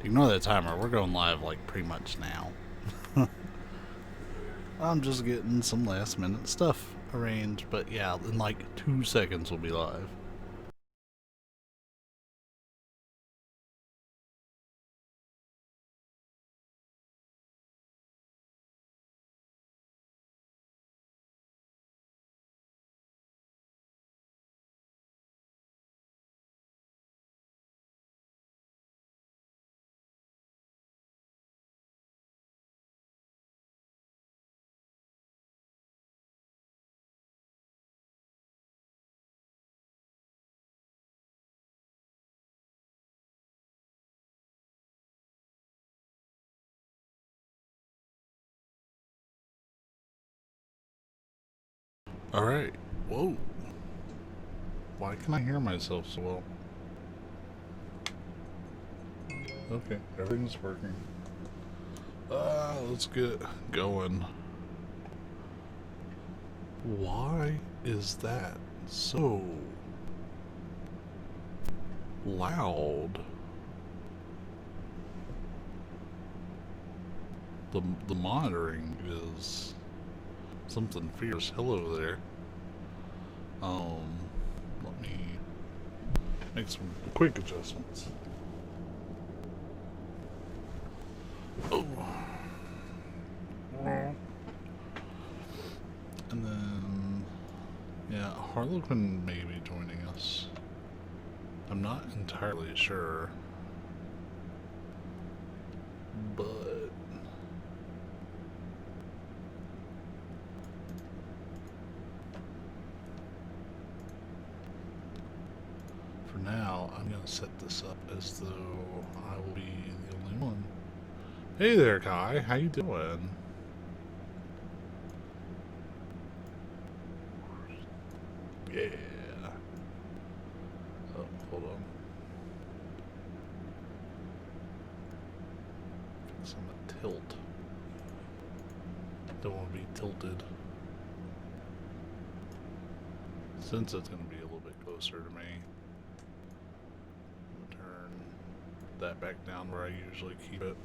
Ignore that timer. We're going live like pretty much now. I'm just getting some last minute stuff arranged, but yeah, in like 2 seconds we'll be live. Alright. Whoa. Why can I hear myself so well? Okay, everything's working. Let's get going. Why is that so loud? The monitoring is something fierce. Hello there. Let me make some quick adjustments. Oh. And then, yeah, Harlequin may be joining us. I'm not entirely sure. But for now, I'm going to set this up as though I will be the only one. Hey there, Kai. How you doing? Yeah. Oh, hold on. Fix him a tilt. Don't want to be tilted. Since it's going to be a little bit closer to me, I'm going to turn that back down where I usually keep it.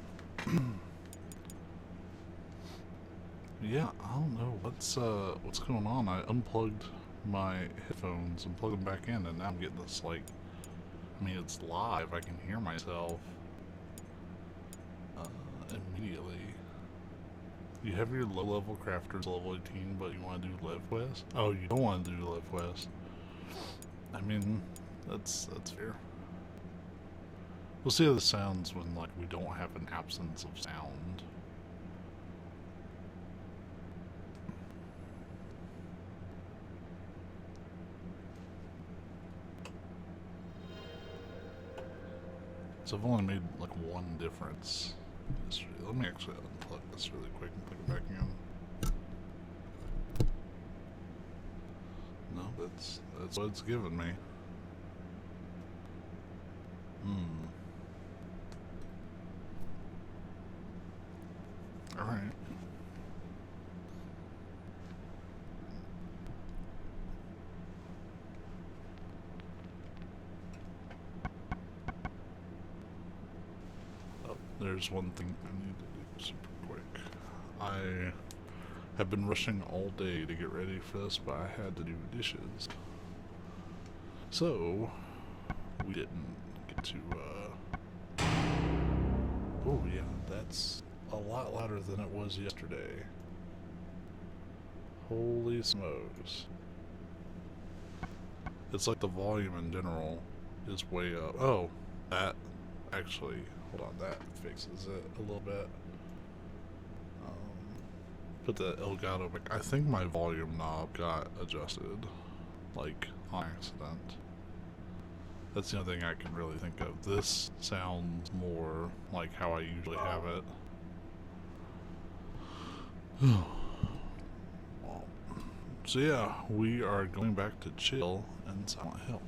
Yeah, I don't know what's going on. I unplugged my headphones and plugged them back in, and now I'm getting this like, I mean, it's live. I can hear myself immediately. You have your low-level crafters level 18, but you want to do Lev Quest? Oh, you don't want to do Lev Quest. I mean, that's fair. We'll see how this sounds when like we don't have an absence of sound. So I've only made like one difference. Let me actually unplug this really quick and plug it back in. No, that's what it's giving me. Alright. Oh, there's one thing I need to do super quick. I have been rushing all day to get ready for this, but I had to do dishes. So, we didn't get to, oh yeah, that's a lot louder than it was yesterday. Holy smokes. It's like the volume in general is way up. Oh, that actually, hold on, that fixes it a little bit. Put the Elgato back. I think my volume knob got adjusted, like, on accident. That's the only thing I can really think of. This sounds more like how I usually have it. So yeah, we are going back to chill in Silent Hill.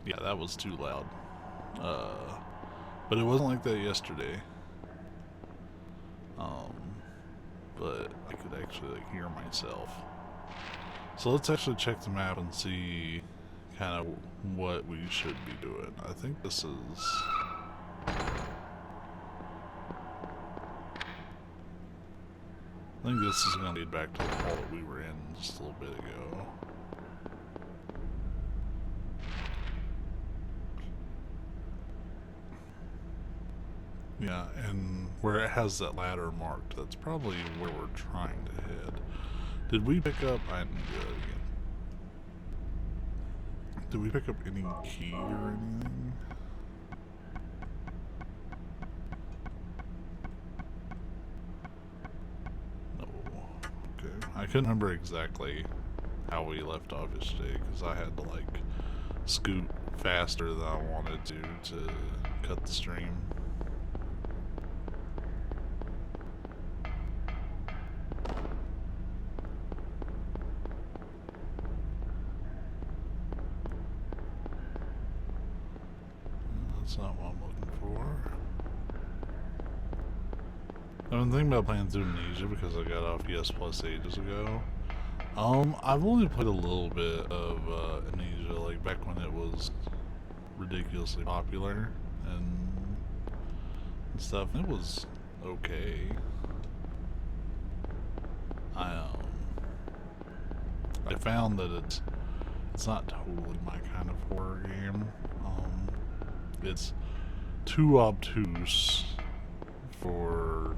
Yeah, that was too loud. But it wasn't like that yesterday. But I could actually like hear myself. So let's actually check the map and see kind of what we should be doing. I think this is... I think this is going to lead back to the hall that we were in just a little bit ago. Yeah, and where it has that ladder marked, that's probably where we're trying to head. Did we pick up... I didn't do that again. Did we pick up any key or anything? I couldn't remember exactly how we left off yesterday because I had to like scoot faster than I wanted to cut the stream. That's not what I'm looking for. I've been thinking about playing through Amnesia because I got off PS Plus ages ago. I've only played a little bit of Amnesia, like back when it was ridiculously popular and stuff. It was okay. I found that it's not totally my kind of horror game. It's too obtuse for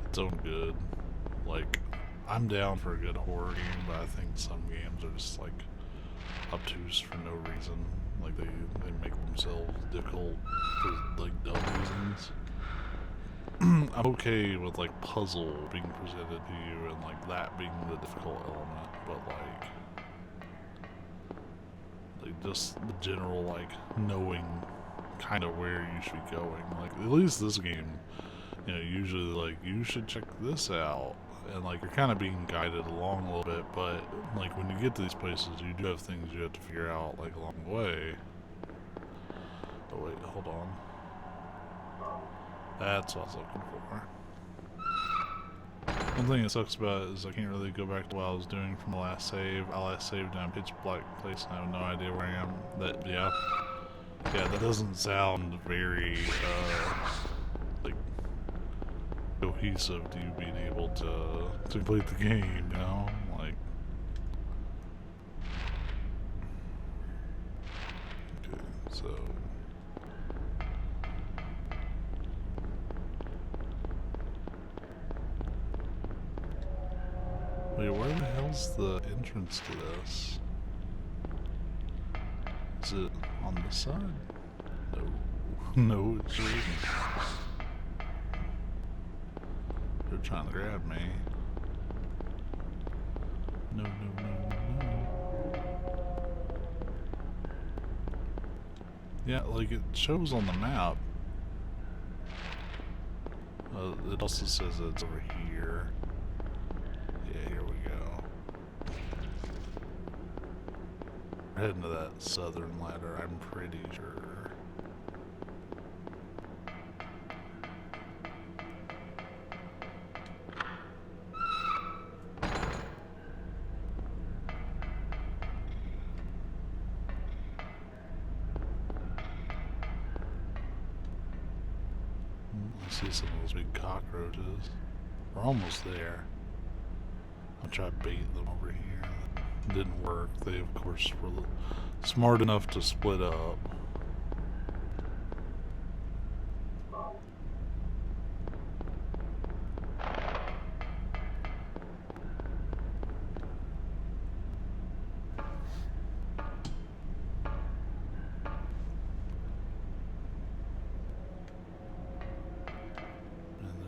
its own good. Like, I'm down for a good horror game, but I think some games are just like obtuse for no reason. Like they make themselves difficult for like dumb reasons. I'm okay with like puzzle being presented to you and like that being the difficult element, but like just the general like knowing kind of where you should be going. Like at least this game, you know, usually like you should check this out, and like you're kind of being guided along a little bit, but like when you get to these places you do have things you have to figure out like along the way. Oh wait, hold on. That's what I was looking for. One thing that sucks about it is I can't really go back to what I was doing from the last save. I last saved in a pitch black place and I have no idea where I am. Yeah, that doesn't sound very like cohesive to you being able to complete the game, you know? Like, okay, so wait, where the hell's the entrance to this? Is it on the side? No. No, it sure isn't. They're trying to grab me. No. Yeah, like it shows on the map. It also says that it's over here. Yeah, here we go. We're heading to that southern ladder, I'm pretty sure. I see some of those big cockroaches. We're almost there. I'll try to bait them over here. That didn't work. They, of course, were smart enough to split up.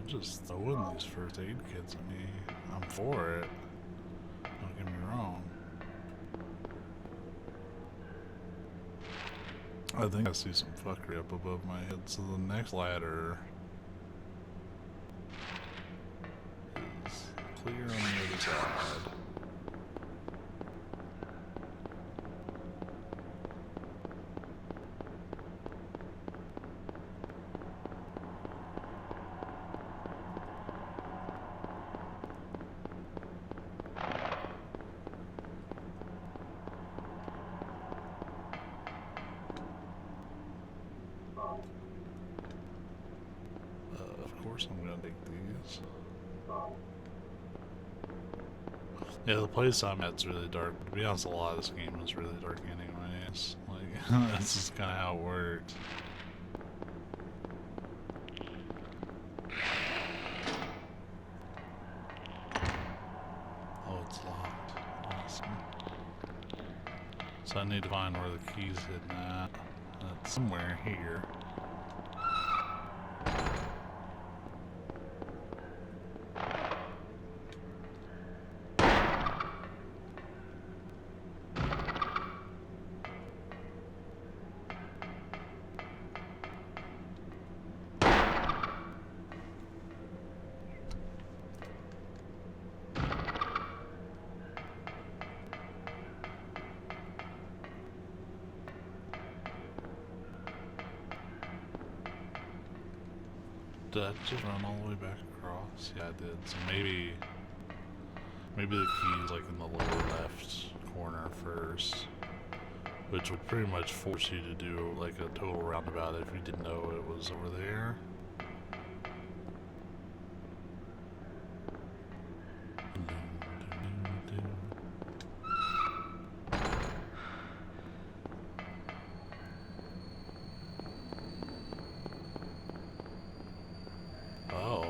Just throwing these first aid kits at me. I'm for it. Don't get me wrong. I think I see some fuckery up above my head, so the next ladder is clear on the other side. Yeah, the place I'm at's really dark. To be honest, a lot of this game is really dark anyways. Like, that's just kind of how it works. Oh, it's locked. Awesome. So I need to find where the key's hidden at. It's somewhere here. Did I just run all the way back across? Yeah, I did. So maybe the key's like in the lower left corner first, which would pretty much force you to do like a total roundabout if you didn't know it was over there. Oh.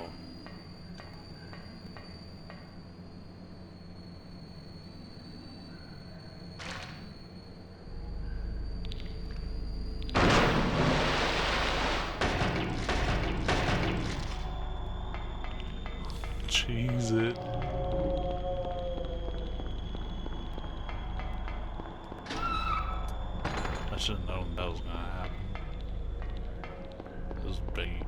Cheese it. I should have known that was gonna happen. It was bait.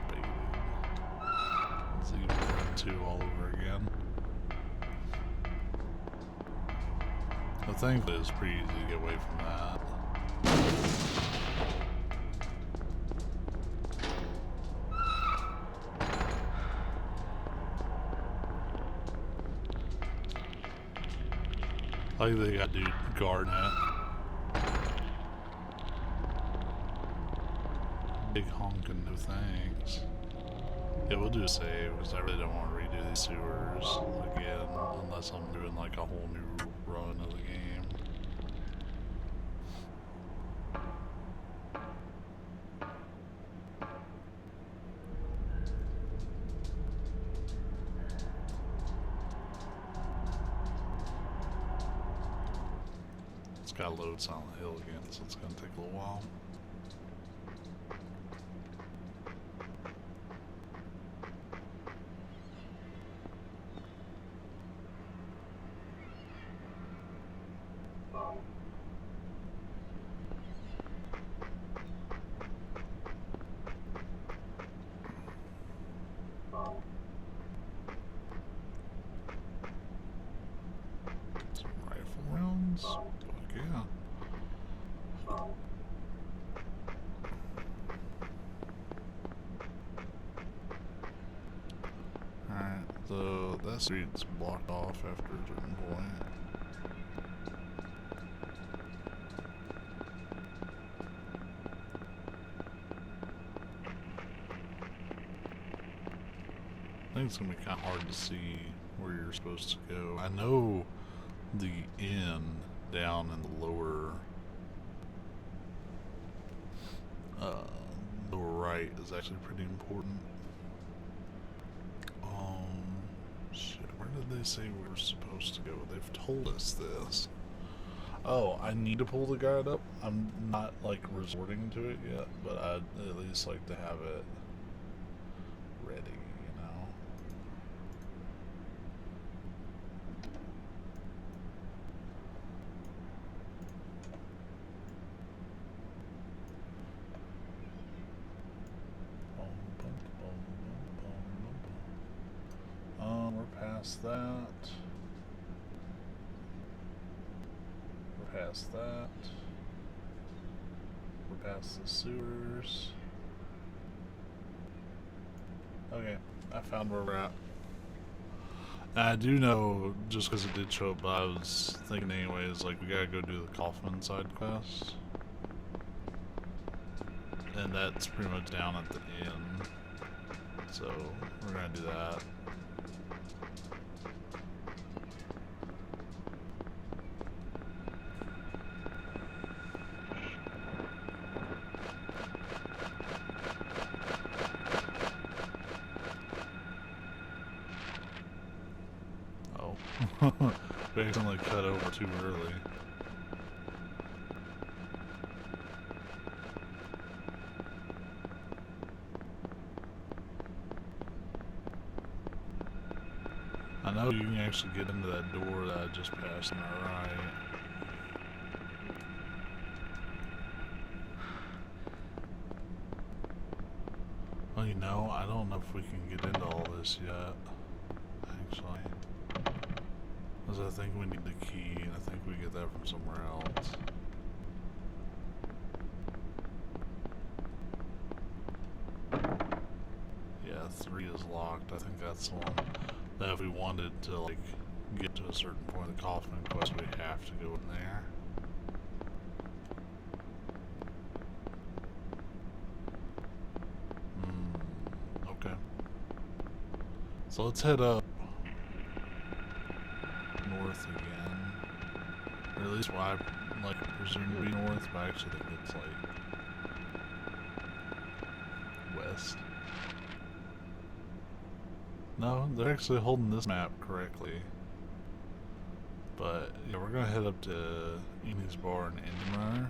Bait. Let's see if 2 all over again. I think it's pretty easy to get away from that. I think they got dude guarding it. Big honking no thanks. Yeah, we'll do a save because I really don't want to redo these sewers again unless I'm doing like a whole new run of the game. It's gotta load Silent Hill again, so it's gonna take a little while. Some rifle rounds. Fuck yeah. Alright, so that street's blocked off after a certain point. I think it's gonna be kind of hard to see where you're supposed to go. I know the inn down in the lower right is actually pretty important. Shit, where did they say we were supposed to go? They've told us this. Oh, I need to pull the guide up. I'm not like resorting to it yet, but I'd at least like to have it ready, you know. We're past that. We're past that. We're past the sewers. Okay, I found where we're at. Now, I do know, just because it did show up, but I was thinking anyways, like, we gotta go do the Kaufman side quest. And that's pretty much down at the end. So we're gonna do that. Oh, we accidentally cut over too early. I know you can actually get into that door that I just passed on our right. Well, you know, I don't know if we can get into all this yet, actually. Because I think we need the key, and I think we get that from somewhere else. Yeah, 3 is locked. I think that's the one that if we wanted to, like, get to a certain point of the Kaufman quest, we have to go in there. Okay. So let's head up north again. Or at least what I like presume to be north, but I actually think it's like west. No, they're actually holding this map correctly. But yeah, we're gonna head up to Enid's Bar and Indian Runner.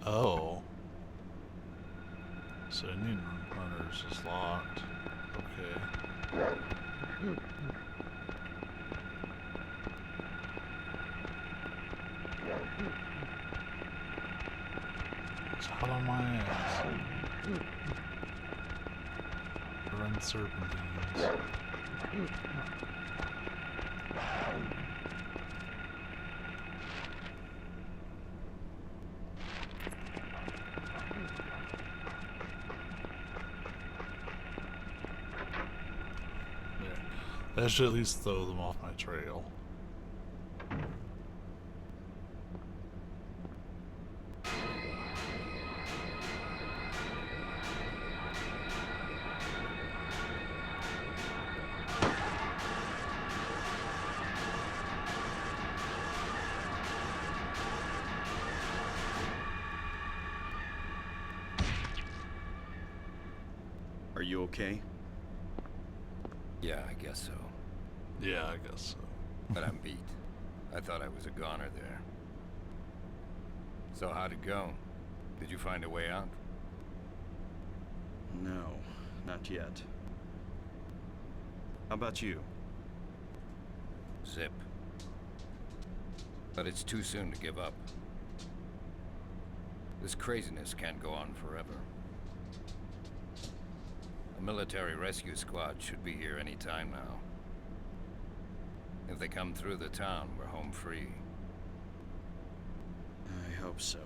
Oh. So Indian Runner's is locked. Okay. It's hot on my ass. Run serpentines. That should at least throw them off my trail. Are you okay? Yeah, I guess so. Yeah, I guess so. But I'm beat. I thought I was a goner there. So how'd it go? Did you find a way out? No, not yet. How about you? Zip. But it's too soon to give up. This craziness can't go on forever. A military rescue squad should be here any time now. If they come through the town, we're home free. I hope so.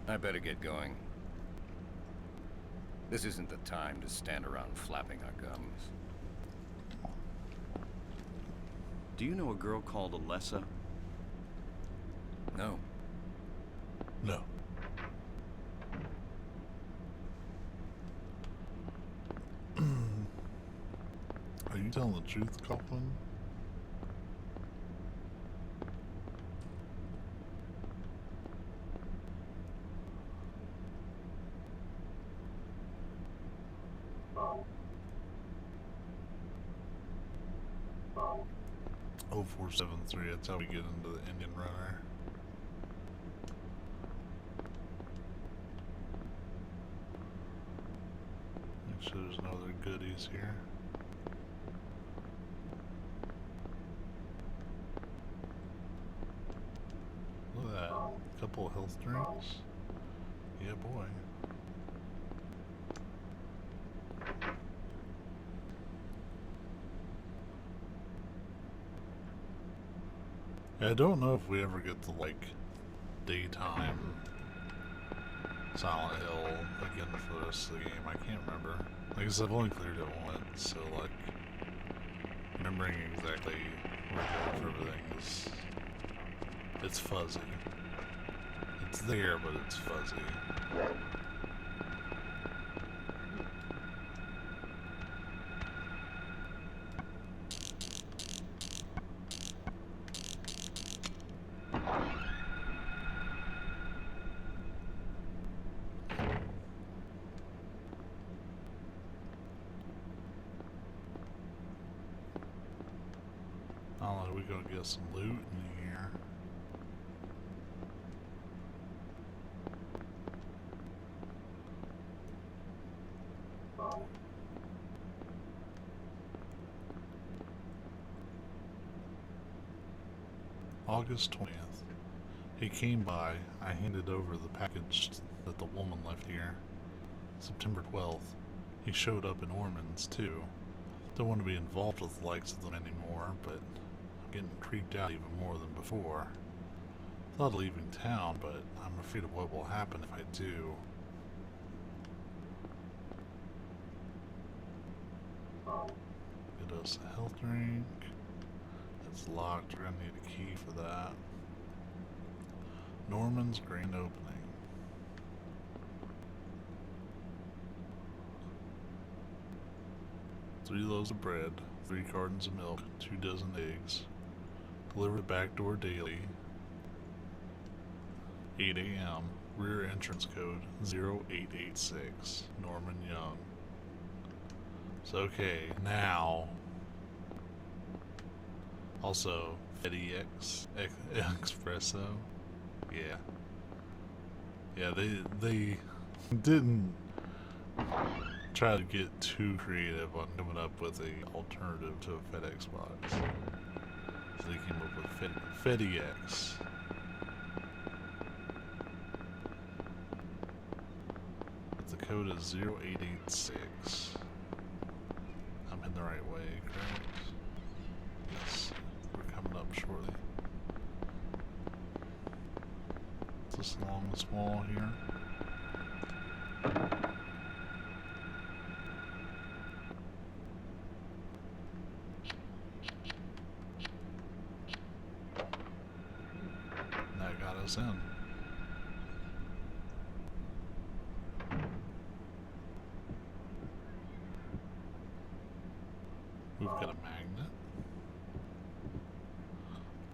I better get going. This isn't the time to stand around flapping our gums. Do you know a girl called Alessa? No. No. Are you telling the truth, Kaufman? Oh, 473, that's how we get into the Indian Runner. Make sure there's no other goodies here. Look at that. A couple of health drinks. Yeah, boy. I don't know if we ever get to, like, daytime Silent Hill again for the rest of the game. I can't remember. Like I said, I've only cleared it once, so, like, remembering exactly where to go for everything is... it's fuzzy. It's there, but it's fuzzy. Oh, we gonna get some loot in here. August 20th. He came by. I handed over the package that the woman left here. September 12th. He showed up in Ormond's, too. Don't want to be involved with the likes of them anymore, but I'm getting creeped out even more than before. Thought of leaving town, but I'm afraid of what will happen if I do. Get us a health drink. It's locked. We're gonna need a key for that. Norman's grand opening. Three loaves of bread, 3 cartons of milk, 2 dozen eggs. Delivered back door daily. 8 a.m. Rear entrance code 0886. Norman Young. So okay, now. Also, FedEx Espresso. Yeah. Yeah, they didn't try to get too creative on coming up with an alternative to a FedEx box. So they came up with FedEx. The code is 0886. I'm in the right way, correct? Yes, we're coming up shortly. Is this along this wall here? That got us in. We've got a magnet.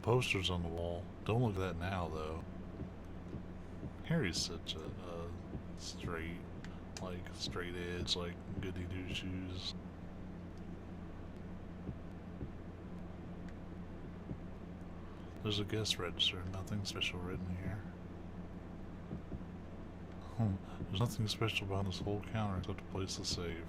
Posters on the wall. Don't look at that now, though. Harry's such a straight edge, like goody two shoes. There's a guest register. Nothing special written here. There's nothing special behind this whole counter except a place to save.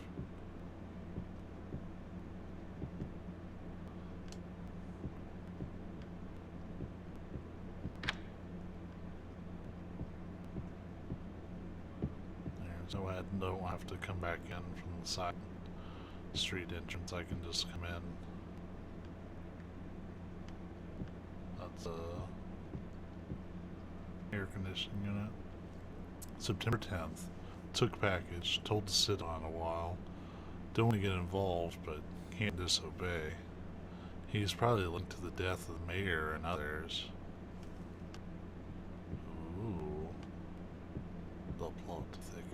So I don't have to come back in from the side street entrance. I can just come in. That's a air conditioning unit. September 10th. Took package. Told to sit on a while. Don't want to get involved, but can't disobey. He's probably linked to the death of the mayor and others. Ooh. The plot thickens.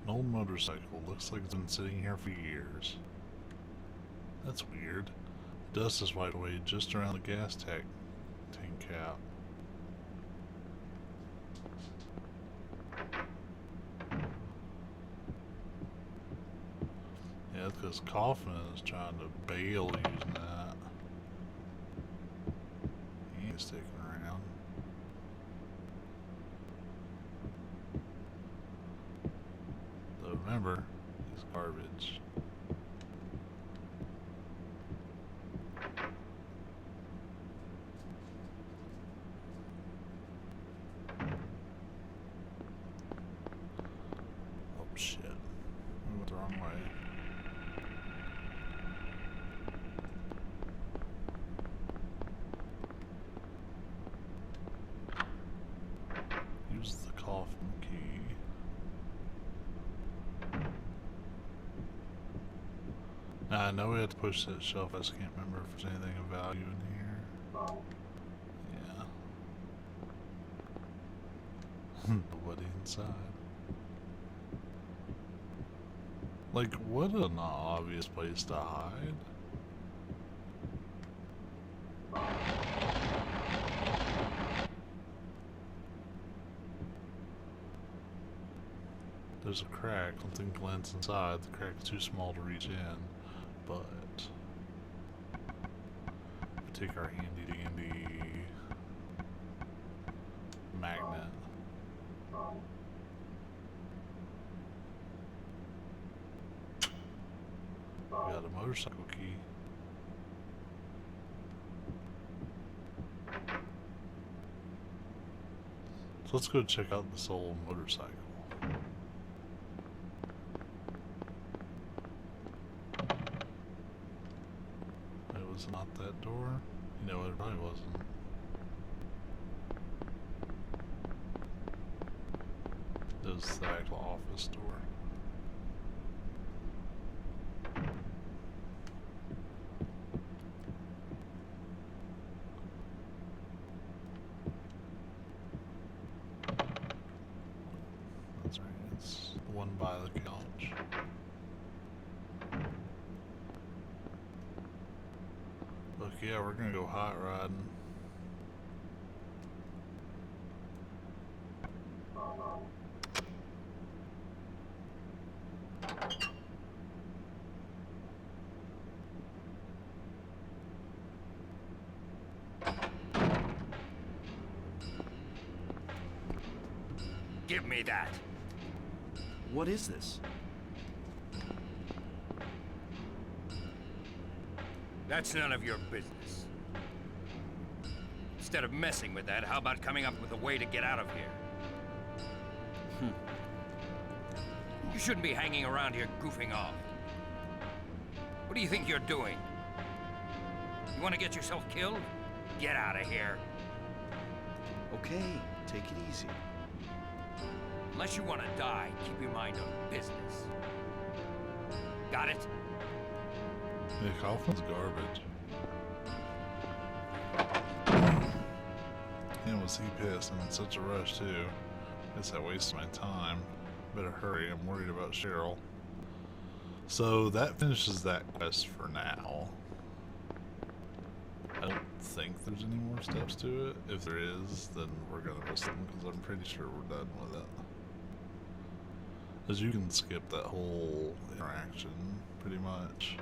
An old motorcycle. Looks like it's been sitting here for years. That's weird. Dust is wiped away just around the gas tank cap. Yeah, it's because Kaufman is trying to bail using that. He ain't sticking around. remember, he's garbage. Oh shit. We went the wrong way. Use the coffin key. Now, I know we had to push that shelf. I just can't remember if there's anything of value in here. Yeah. Nobody inside. Like, what an obvious place to hide. There's a crack. Something glints inside. The crack's too small to reach in. But we take our handy dandy magnet. We got a motorcycle key. So let's go check out this old motorcycle. It was not that door. You know, it probably wasn't. It was the actual office door. That's right, it's the one by the couch. Look, yeah, we're gonna go hot rodding. Give me that. What is this? That's none of your business. Instead of messing with that, how about coming up with a way to get out of here? You shouldn't be hanging around here goofing off. What do you think you're doing? You want to get yourself killed? Get out of here. Okay, take it easy. Unless you want to die, keep your mind on business. Got it? Yeah, coffin's garbage. And was he pissed? I'm in such a rush too. Guess I wasted my time. Better hurry, I'm worried about Cheryl. So that finishes that quest for now. I don't think there's any more steps to it. If there is, then we're gonna miss them because I'm pretty sure we're done with it. As you can skip that whole interaction, pretty much.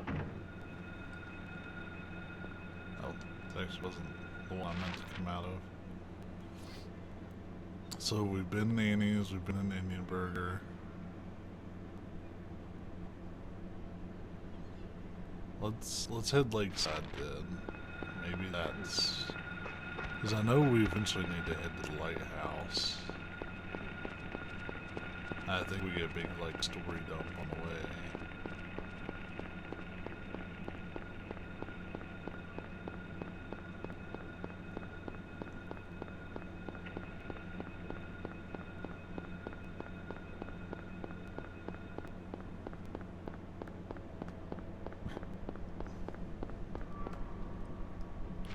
Oh, that actually wasn't the one I meant to come out of. So we've been in Annie's, we've been in Indian Burger. Let's head lakeside then. Maybe that's because I know we eventually need to head to the lighthouse. I think we get a big like story dump on the way.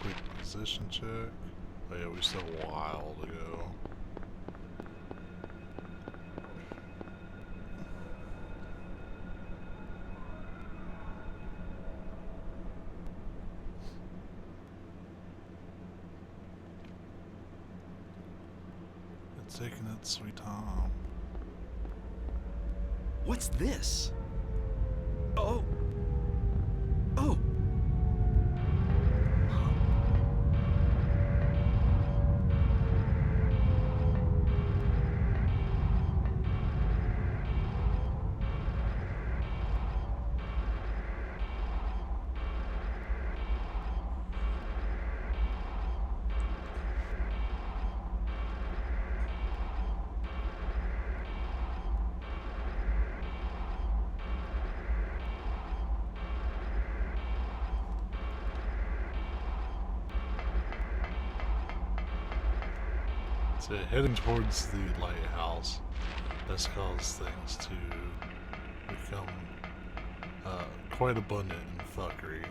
Quick position check. Oh yeah, we still have a while to go. It's taking its sweet time. What's this? Oh! Oh! So heading towards the lighthouse, that's caused things to become quite abundant in fuckery.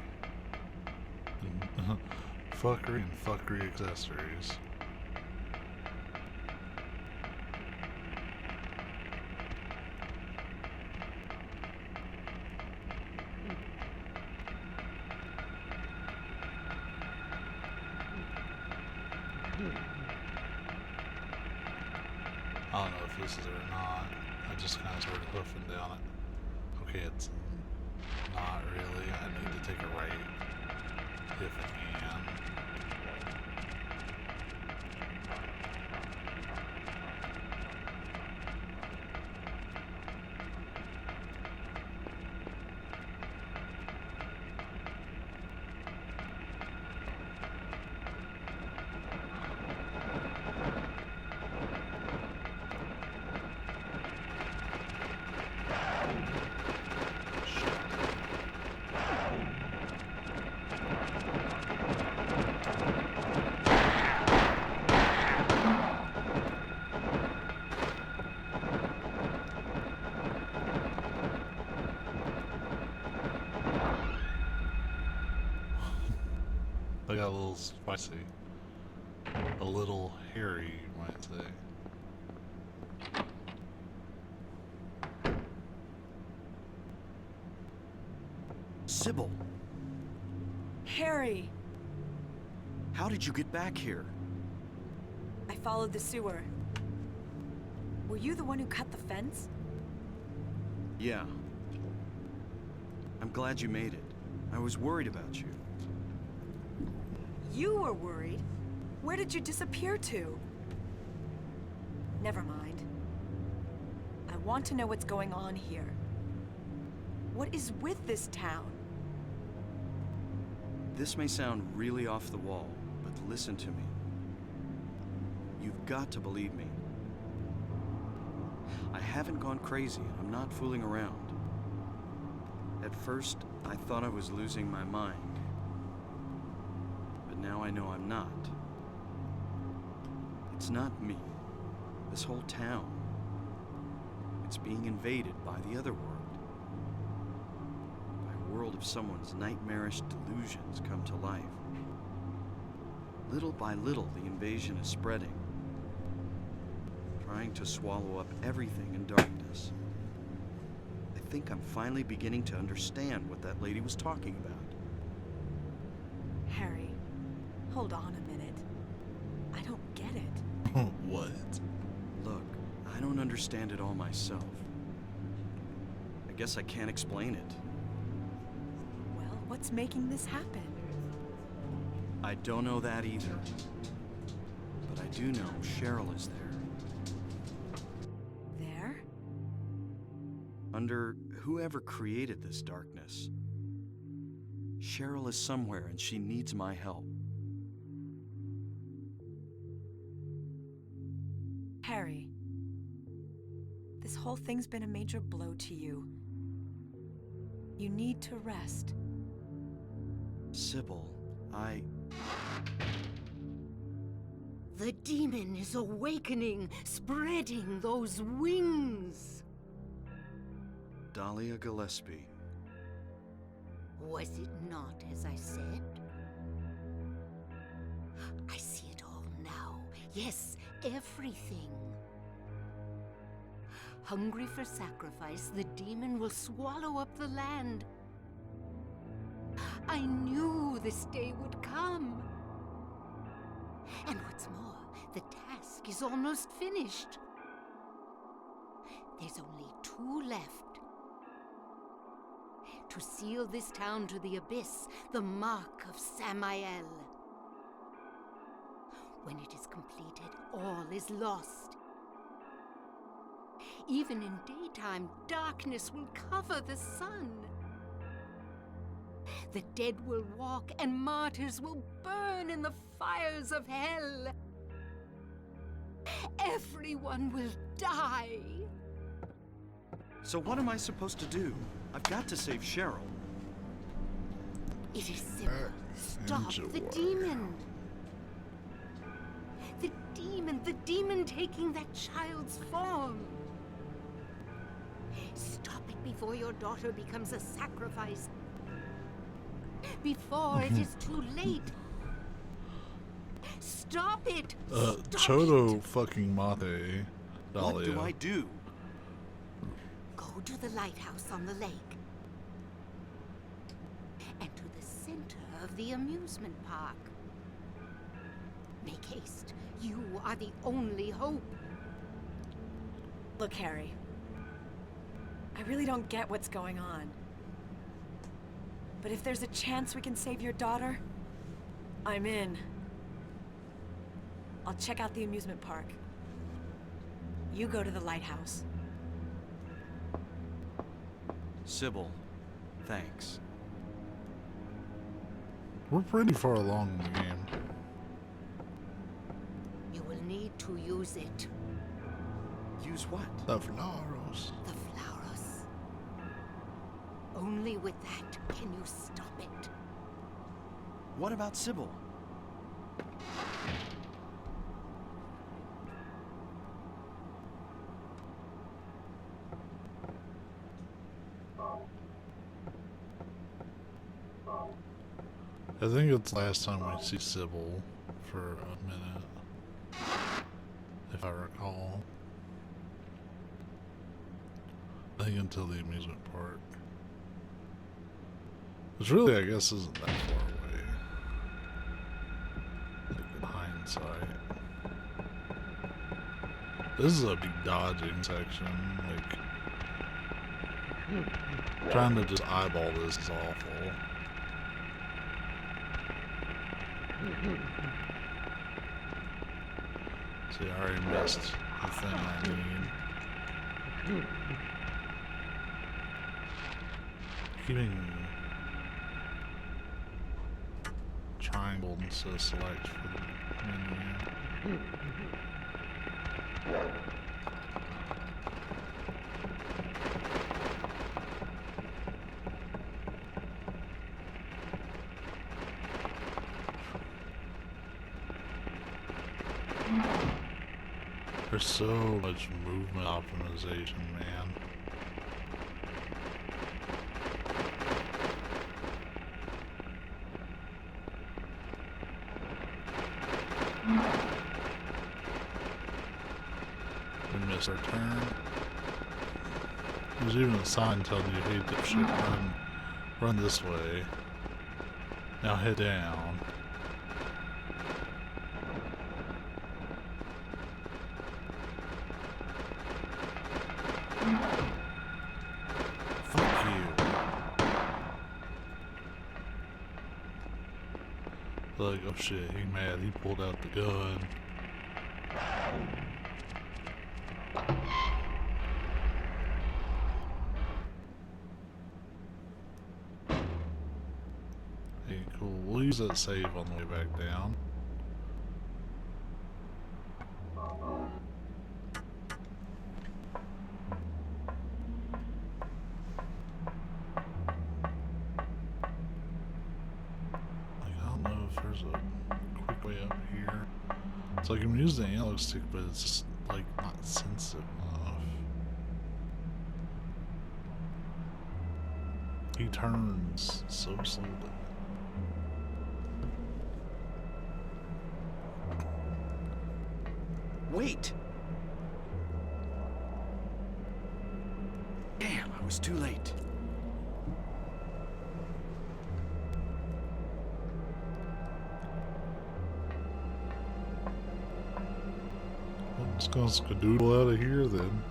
Fuckery and fuckery accessories. I don't know if this is it or not. I just kind of started hoofing down it. Okay, it's not really. I need to take a right if I can. I got a little spicy. A little hairy, you might say. Sybil, Harry! how did you get back here? I followed the sewer. Were you the one who cut the fence? Yeah. I'm glad you made it. I was worried about you. You were worried? Where did you disappear to? Never mind. I want to know what's going on here. What is with this town? This may sound really off the wall, but listen to me. You've got to believe me. I haven't gone crazy, and I'm not fooling around. At first, I thought I was losing my mind. But now I know I'm not. It's not me. This whole town. It's being invaded by the other world. By a world of someone's nightmarish delusions come to life. Little by little, the invasion is spreading, trying to swallow up everything in darkness. I think I'm finally beginning to understand what that lady was talking about. Harry, hold on a minute. I don't get it. What? Look, I don't understand it all myself. I guess I can't explain it. Well, what's making this happen? I don't know that either. But I do know Cheryl is there. There? Under whoever created this darkness. Cheryl is somewhere and she needs my help. Harry, this whole thing's been a major blow to you. You need to rest. Sybil, The demon is awakening, spreading those wings. Dahlia Gillespie. Was it not as I said? I see it all now. Yes, everything. Hungry for sacrifice, the demon will swallow up the land. I knew this day would come. And what's more, the task is almost finished. There's only 2 left. To seal this town to the abyss, the mark of Samael. When it is completed, all is lost. Even in daytime, darkness will cover the sun. The dead will walk and martyrs will burn in the fires of hell. Everyone will die. So what am I supposed to do? I've got to save Cheryl. It is simple. Stop the demon. The demon the demon taking that child's form. Stop it before your daughter becomes a sacrifice. Before it is too late. Stop it! Stop Chodo it. fucking Mate, Dahlia. What do I do? Go to the lighthouse on the lake. And to the center of the amusement park. Make haste. You are the only hope. Look, Harry. I really don't get what's going on. But if there's a chance we can save your daughter, I'm in. I'll check out the amusement park. You go to the lighthouse. Sybil, thanks. We're pretty far along in the game. You will need to use it. Use what? The flowers. The flowers. Only with that can you stop it. What about Sybil? I think it's the last time we see Sybil for a minute, if I recall. I think until the amusement park. Which really, I guess, isn't that far away. Like, in hindsight. This is a big dodging section. Like, trying to just eyeball this is awful. See, I already missed the thing I need. Keeping triangle instead of select for the menu. There's so much movement optimization, man. We missed our turn. There's even a sign telling you, hey, dipshit, run this way. Now head down. Fuck you. Like, oh shit, he mad, he pulled out the gun. Hey, cool, we'll use that save on the way back down. So I can use the analog stick, but it's just, like, not sensitive enough. He turns so slowly. Wait! Damn, I was too late. Let's go skadoodle out of here then.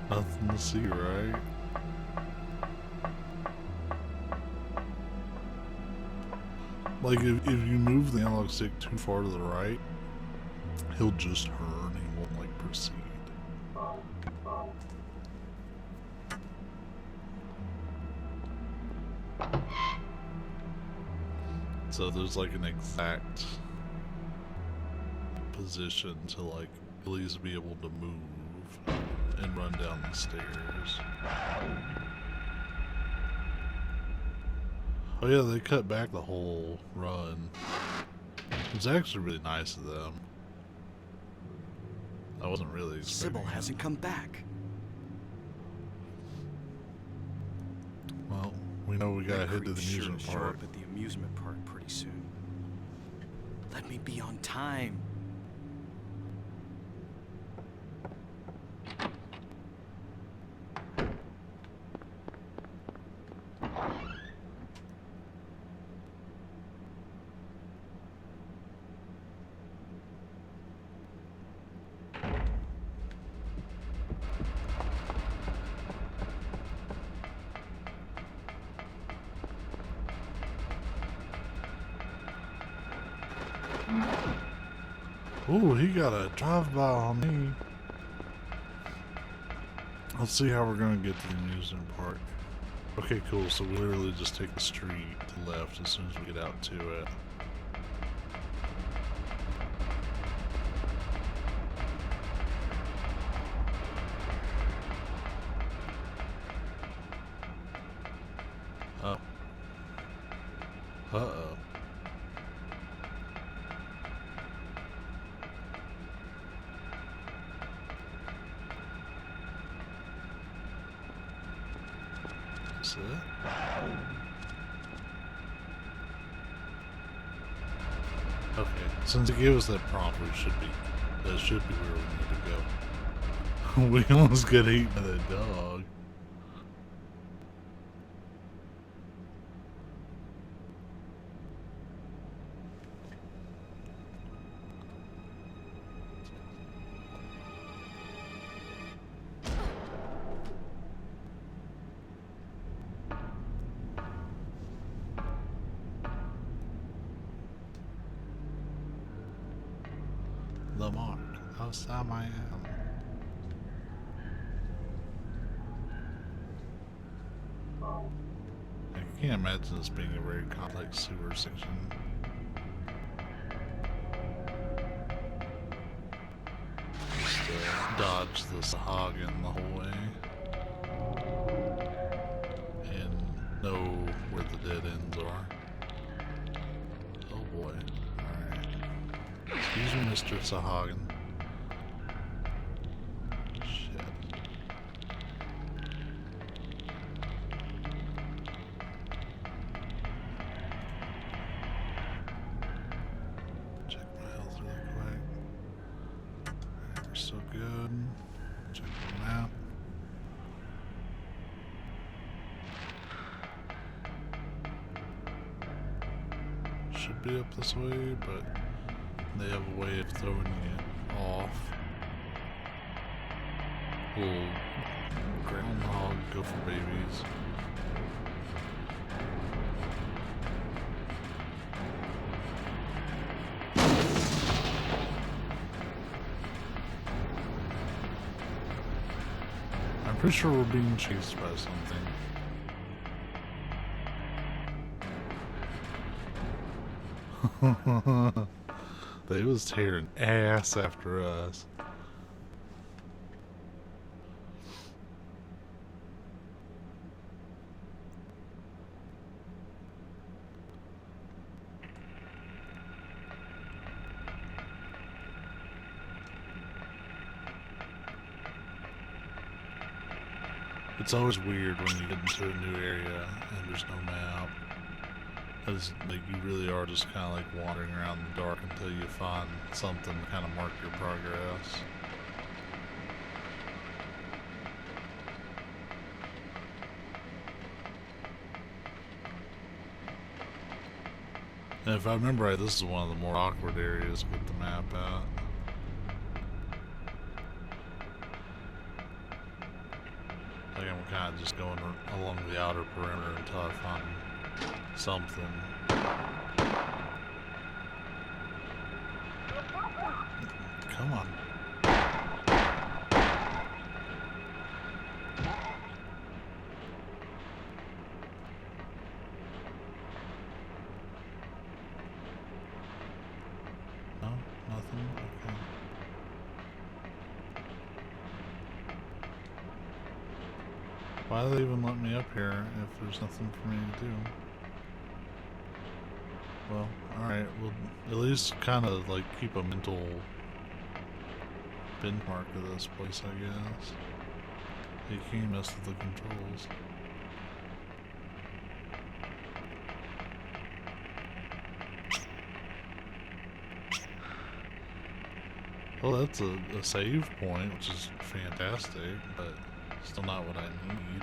Nothing to see, right? Like, if you move the analog stick too far to the right, he'll just turn, he won't, like, proceed. So there's, like, an exact position to, like, at least be able to move and run down the stairs. Oh yeah, they cut back the whole run. It's actually really nice of them. I wasn't really expecting Sybil it. hasn't come back. Well, we know we gotta That head to creep the sure amusement will show park. up at the amusement park pretty soon. Let me be on time. Ooh, he got a drive-by on me. Let's see how we're gonna get to the amusement park. Okay, cool. So we literally just take the street to the left as soon as we get out to it. Oh. Uh-oh. That's it. Okay, since it gave us that prompt, that should be where we need to go. We almost got eaten by that dog. The mark of Sam I am. I can't imagine this being a very complex sewer section. Just dodge the Sahagin the whole way. And know where the dead ends are. Oh boy. Alright. Excuse me, Mr. Sahagin. Shit. Check my health really quick. Alright, we're still good. Check the map. Should be up this way, but they have a way of throwing you off. Little groundhog, go for babies. I'm pretty sure we're being chased by something. They was tearing ass after us. It's always weird when you get into a new area and there's no map. Because like you really are just kind of like wandering around in the dark until you find something to kind of mark your progress. And if I remember right, this is one of the more awkward areas to get the map out. Like I'm kind of just going along the outer perimeter until I find something. Come on. No? Nothing? Okay. Why do they even let me up here if there's nothing for me to do? Well, alright, we'll at least kind of like keep a mental benchmark of this place, I guess. You can't mess with the controls. Well, that's a save point, which is fantastic, but still not what I need.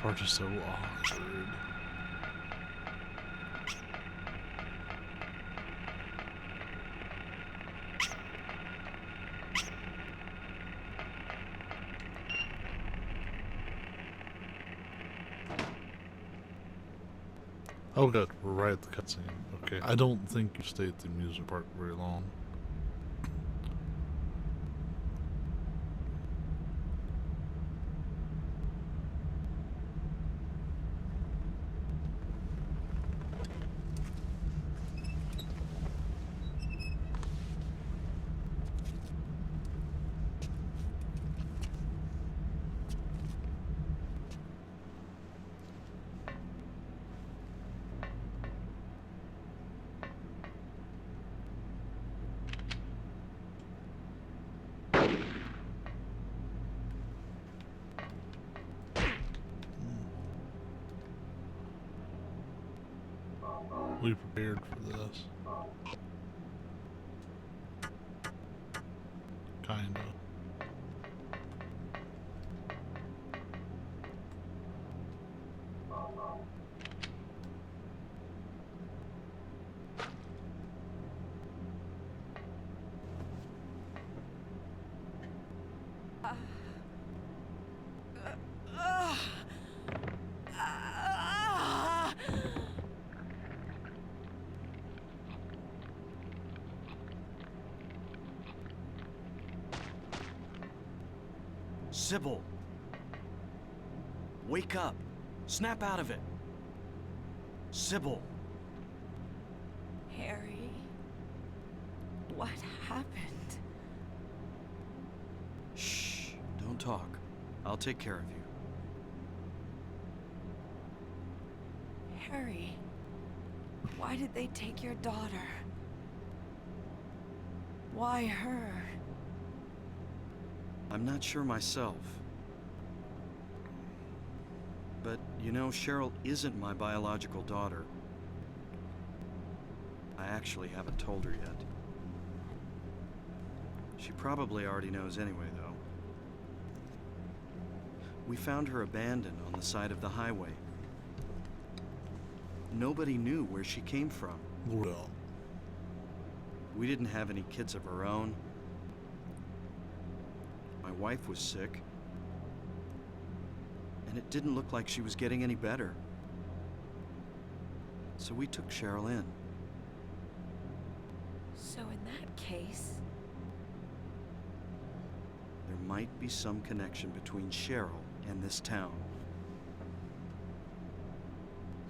Part is so awkward. Oh good, we're right at the cutscene. Okay. I don't think you stayed at the amusement park very long. We prepared for this. Kinda. Sybil! Wake up! Snap out of it! Sybil! Harry, what happened? Shh! Don't talk. I'll take care of you. Harry, why did they take your daughter? Why her? I'm not sure myself. But, you know, Cheryl isn't my biological daughter. I actually haven't told her yet. She probably already knows anyway, though. We found her abandoned on the side of the highway. Nobody knew where she came from. Well, We didn't have any kids of our own. My wife was sick. And it didn't look like she was getting any better. So we took Cheryl in. So in that case, There might be some connection between Cheryl and this town.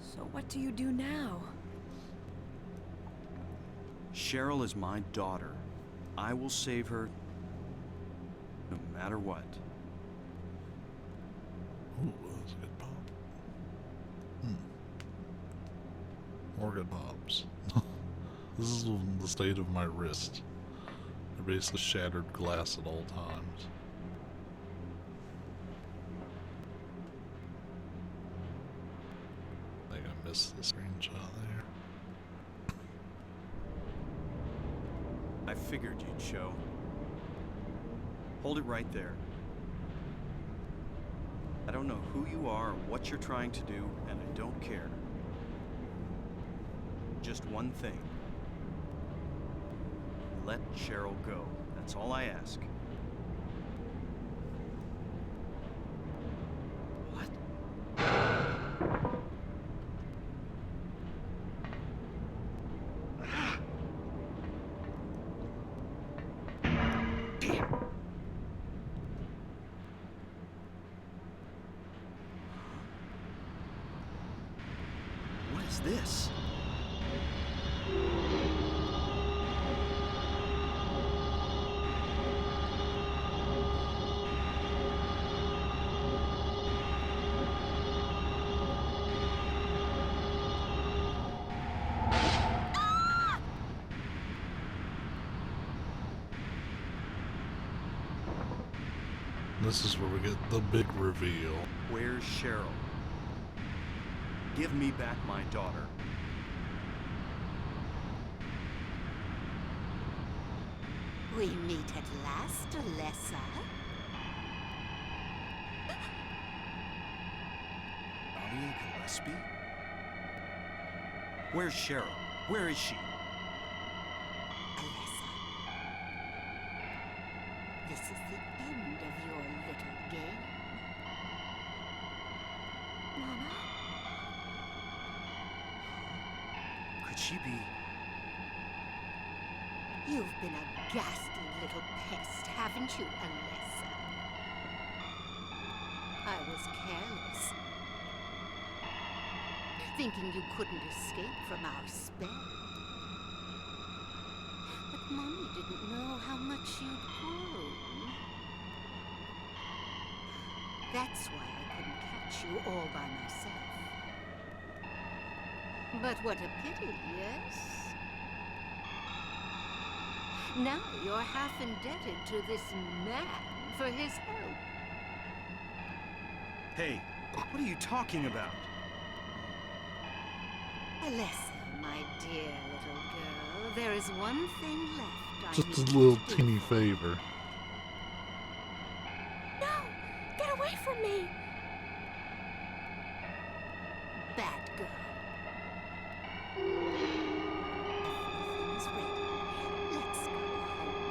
so what do you do now? Cheryl is my daughter. I will save her no matter what. ooh, that's a good pop. More good pops. This is the state of my wrist. They're basically shattered glass at all times. I think I missed the screenshot there. I figured you'd show. Hold it right there. I don't know who you are or what you're trying to do, and I don't care. Just one thing. Let Cheryl go. That's all I ask. What? Damn. This is where we get the big reveal. Where's Cheryl? Give me back my daughter. We meet at last, Alessa. Dahlia Gillespie? Where's Cheryl? Where is she? Alessa. This is the end of your little game. Mama? Could she be? You've been a ghastly little pest, haven't you, Alessa? I was careless, thinking you couldn't escape from our spell. But Mommy didn't know how much you'd grown. That's why I couldn't catch you all by myself. But what a pity, yes? Now you're half indebted to this man for his help. Hey, what are you talking about? Alessa, my dear little girl, there is one thing left I Just need a little to do teeny for you. favor. No! Get away from me! Bad girl. Everything's ready. Let's go home.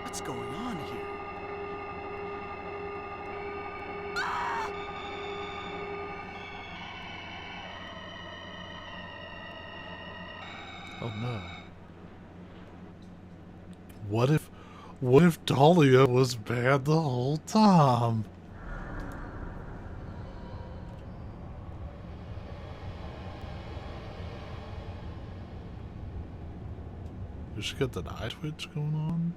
What's going on here? Oh no. What if Dahlia was bad the whole time? Does she got that eye twitch going on?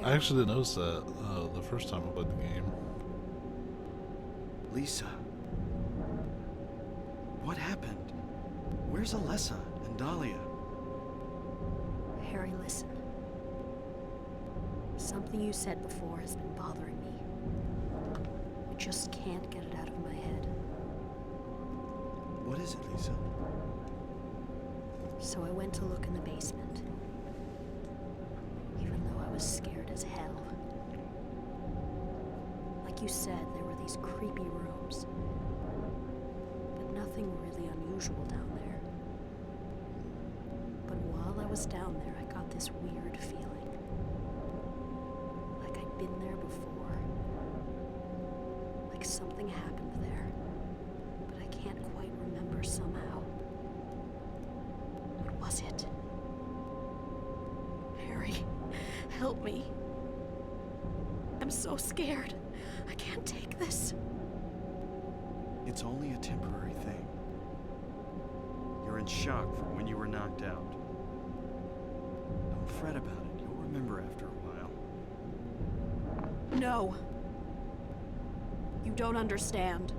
I actually didn't notice that the first time I played the game. Lisa. What happened? Where's Alessa and Dahlia? Harry, listen. Something you said before has been bothering me. I just can't get it out of my head. What is it, Lisa? So I went to look in the basement. Even though I was scared as hell. Like you said, there were these creepy rooms. But nothing really unusual down there. But while I was down there, I got this weird feeling. Like I'd been there before. Like something happened there. But I can't quite remember somehow. What was it? Harry, help me. I'm so scared. I can't take this. It's only a temporary thing. You're in shock from when you were knocked out. Don't fret about it. You'll remember after a while. No. You don't understand.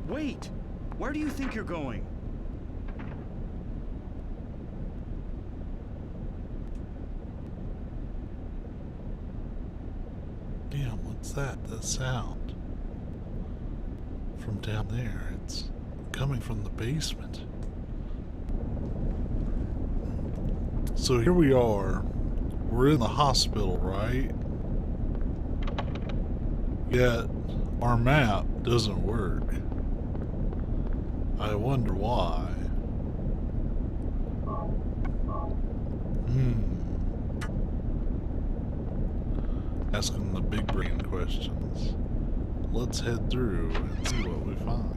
Wait! Where do you think you're going? Damn, what's that? That sound. From down there. It's coming from the basement. So here we are. We're in the hospital, right? Yet our map doesn't work. I wonder why. Asking the big brain questions. Let's head through and see what we find.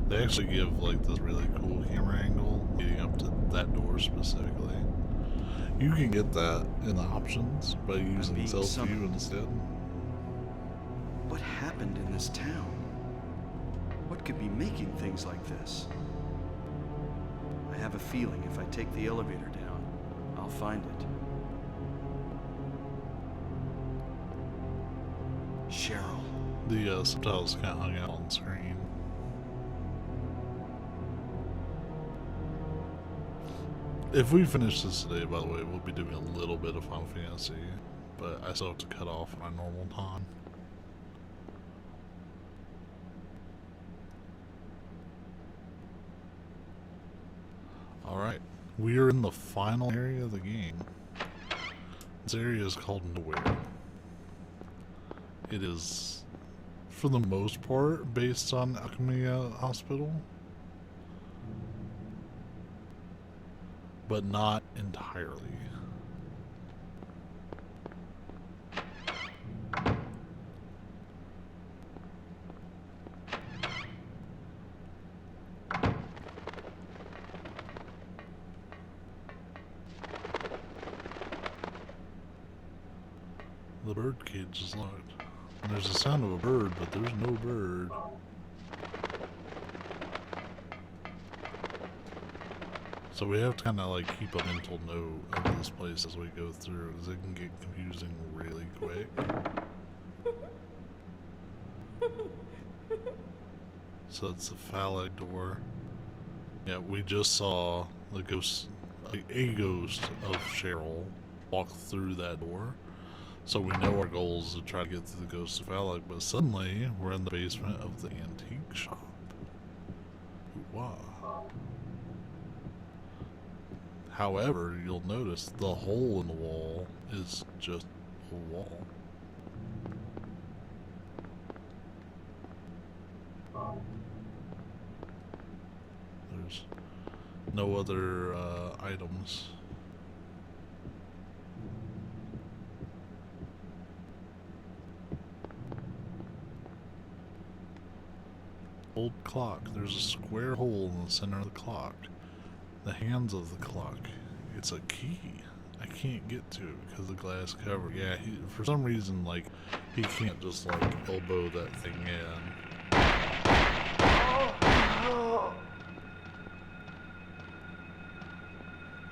They actually give like this really cool camera angle leading up to that door specifically. You can get that in the options by using being self view summoned. instead. What happened in this town? What could be making things like this? I have a feeling if I take the elevator down, I'll find it. Cheryl. The subtitles kind of hung out on screen. If we finish this today, by the way, we'll be doing a little bit of Final Fantasy, but I still have to cut off my normal time. Alright, we are in the final area of the game. This area is called Nowhere. It is, for the most part, based on Alchemia Hospital, but not entirely. The bird cage is locked. And there's a sound of a bird, but there's no bird. So we have to kind of like keep a mental note of this place as we go through, because it can get confusing really quick. So it's the phallic door. Yeah, we just saw the ghost, a ghost of Cheryl walk through that door. So we know our goal is to try to get through the ghost of phallic, but suddenly we're in the basement of the antique shop. Wow. However, you'll notice the hole in the wall is just a wall. There's no other items. Old clock. There's a square hole in the center of the clock. The hands of the clock. It's a key. I can't get to it because of the glass cover. Yeah, for some reason, like, he can't just, like, elbow that thing in.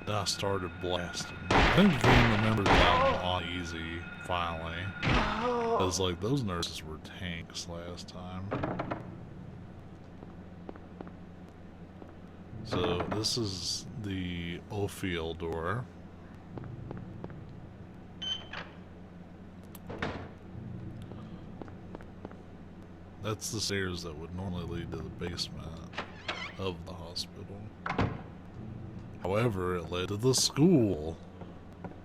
Then I started blasting. I think the game remembered that on easy, finally. Because, like, those nurses were tanks last time. So this is the Ophiel door. That's the stairs that would normally lead to the basement of the hospital. However, it led to the school.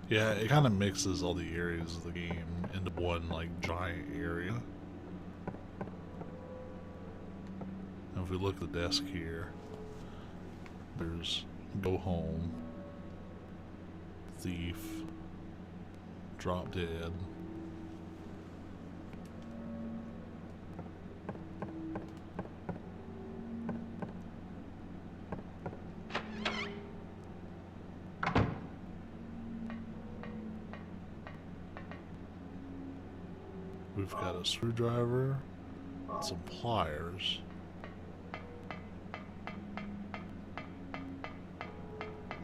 Yeah, it kind of mixes all the areas of the game into one, like, giant area. And if we look at the desk here, there's Go Home, Thief, Drop Dead. We've got a screwdriver, some pliers.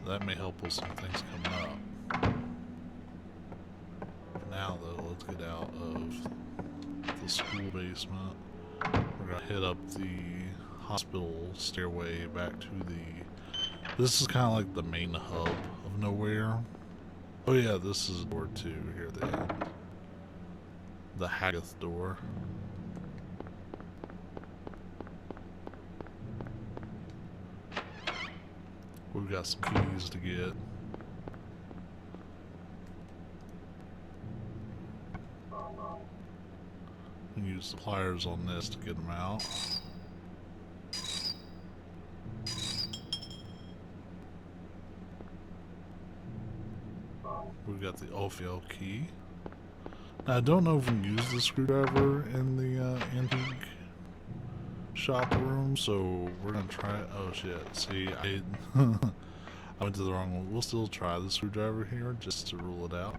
That may help with some things coming up. For now, though, let's get out of the school basement. We're gonna hit up the hospital stairway back to the... This is kind of like the main hub of Nowhere. Oh yeah, this is door 2 here at the end. The Haggis Door. We've got some keys to get. We can use the pliers on this to get them out. We've got the Ophiel key. Now, I don't know if we can use the screwdriver in the antique shop room, so we're gonna try it. Oh shit, see, I went to the wrong one. We'll still try the screwdriver here just to rule it out.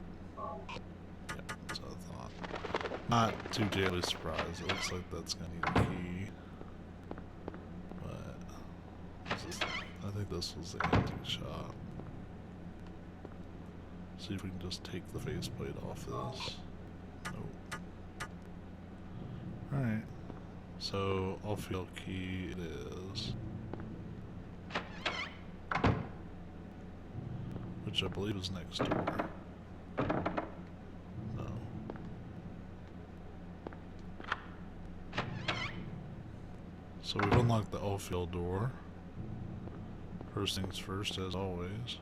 Yeah, that's what I thought. Not too terribly surprised. It looks like that's gonna need a key. But I think this was the antique shop. See if we can just take the faceplate off this. Nope. Alright. So, off-field key it is. Which I believe is next door. No. So we've unlocked the off-field door. First things first, as always.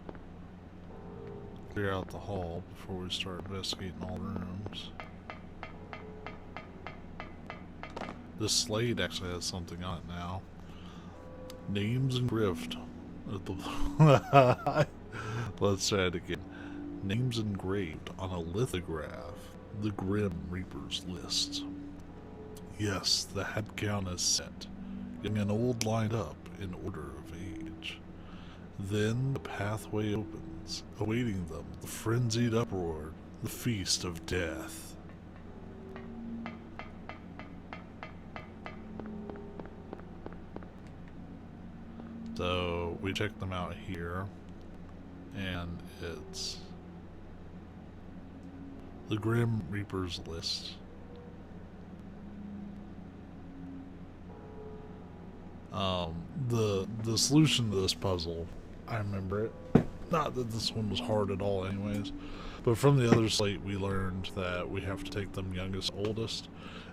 Clear out the hall before we start investigating all the rooms. This slate actually has something on it now. Names engraved. Let's try it again. Names engraved on a lithograph. The Grim Reaper's list. Yes, the head count is set. Getting an old lined up in order of age. Then the pathway opens, awaiting them, the frenzied uproar, the feast of death. So we checked them out here, and it's the Grim Reaper's list. The solution to this puzzle, I remember it. Not that this one was hard at all anyways, but from the other slate we learned that we have to take them youngest, oldest,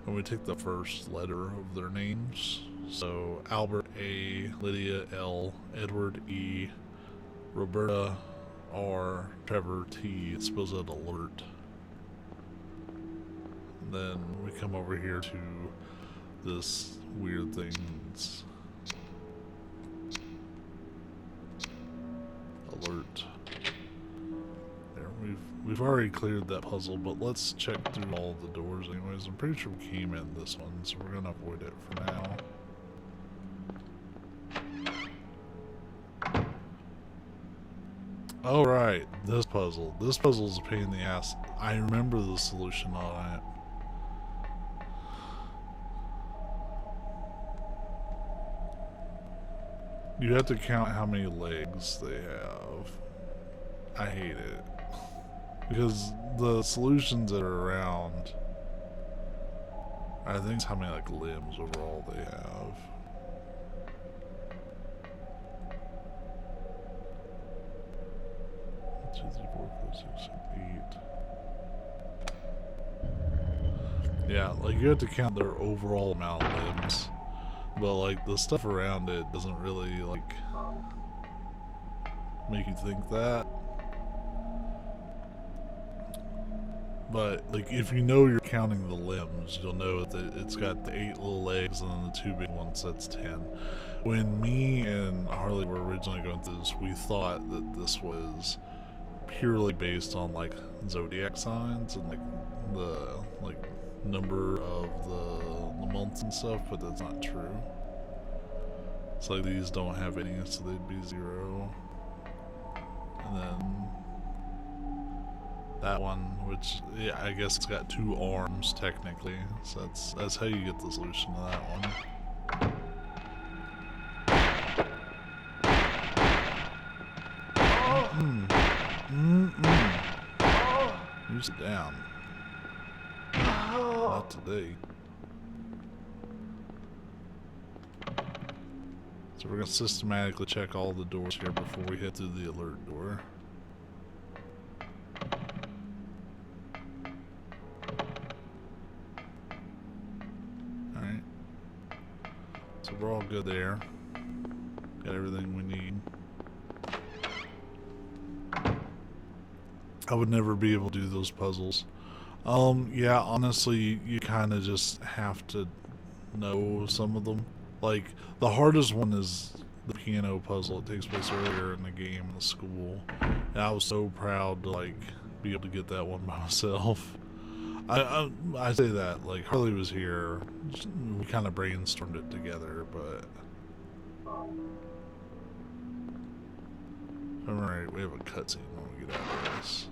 and we take the first letter of their names. So Albert A, Lydia L, Edward E, Roberta R, Trevor T, it spells out alert. And then we come over here to this weird thing. It's alert. There, we've already cleared that puzzle, but let's check through all the doors anyways. I'm pretty sure we came in this one, so we're gonna avoid it for now. Oh right, this puzzle. This puzzle's a pain in the ass. I remember the solution on it. You have to count how many legs they have. I hate it. Because the solutions that are around, I think it's how many like limbs overall they have. 2, 3, 4, 5, 6, 7, 8. Yeah, like you have to count their overall amount of limbs. But like the stuff around it doesn't really like make you think that. But like if you know you're counting the limbs, you'll know that it's got the 8 little legs and then the 2 big ones, that's 10. When me and Harley were originally going through this, we thought that this was purely based on like zodiac signs and like the number of the months and stuff, but that's not true. It's like these don't have any, so they'd be 0. And then that one, which yeah, I guess it's got 2 arms technically, so that's how you get the solution to that one. You sit down. Not today. So we're going to systematically check all the doors here before we head through the alert door. Alright. So we're all good there. Got everything we need. I would never be able to do those puzzles. Yeah, honestly, you kind of just have to know some of them. Like, the hardest one is the piano puzzle. It takes place earlier in the game in the school. And I was so proud to, like, be able to get that one by myself. I say that, like, Harley was here. We kind of brainstormed it together, but... Alright, we have a cutscene when we get out of this.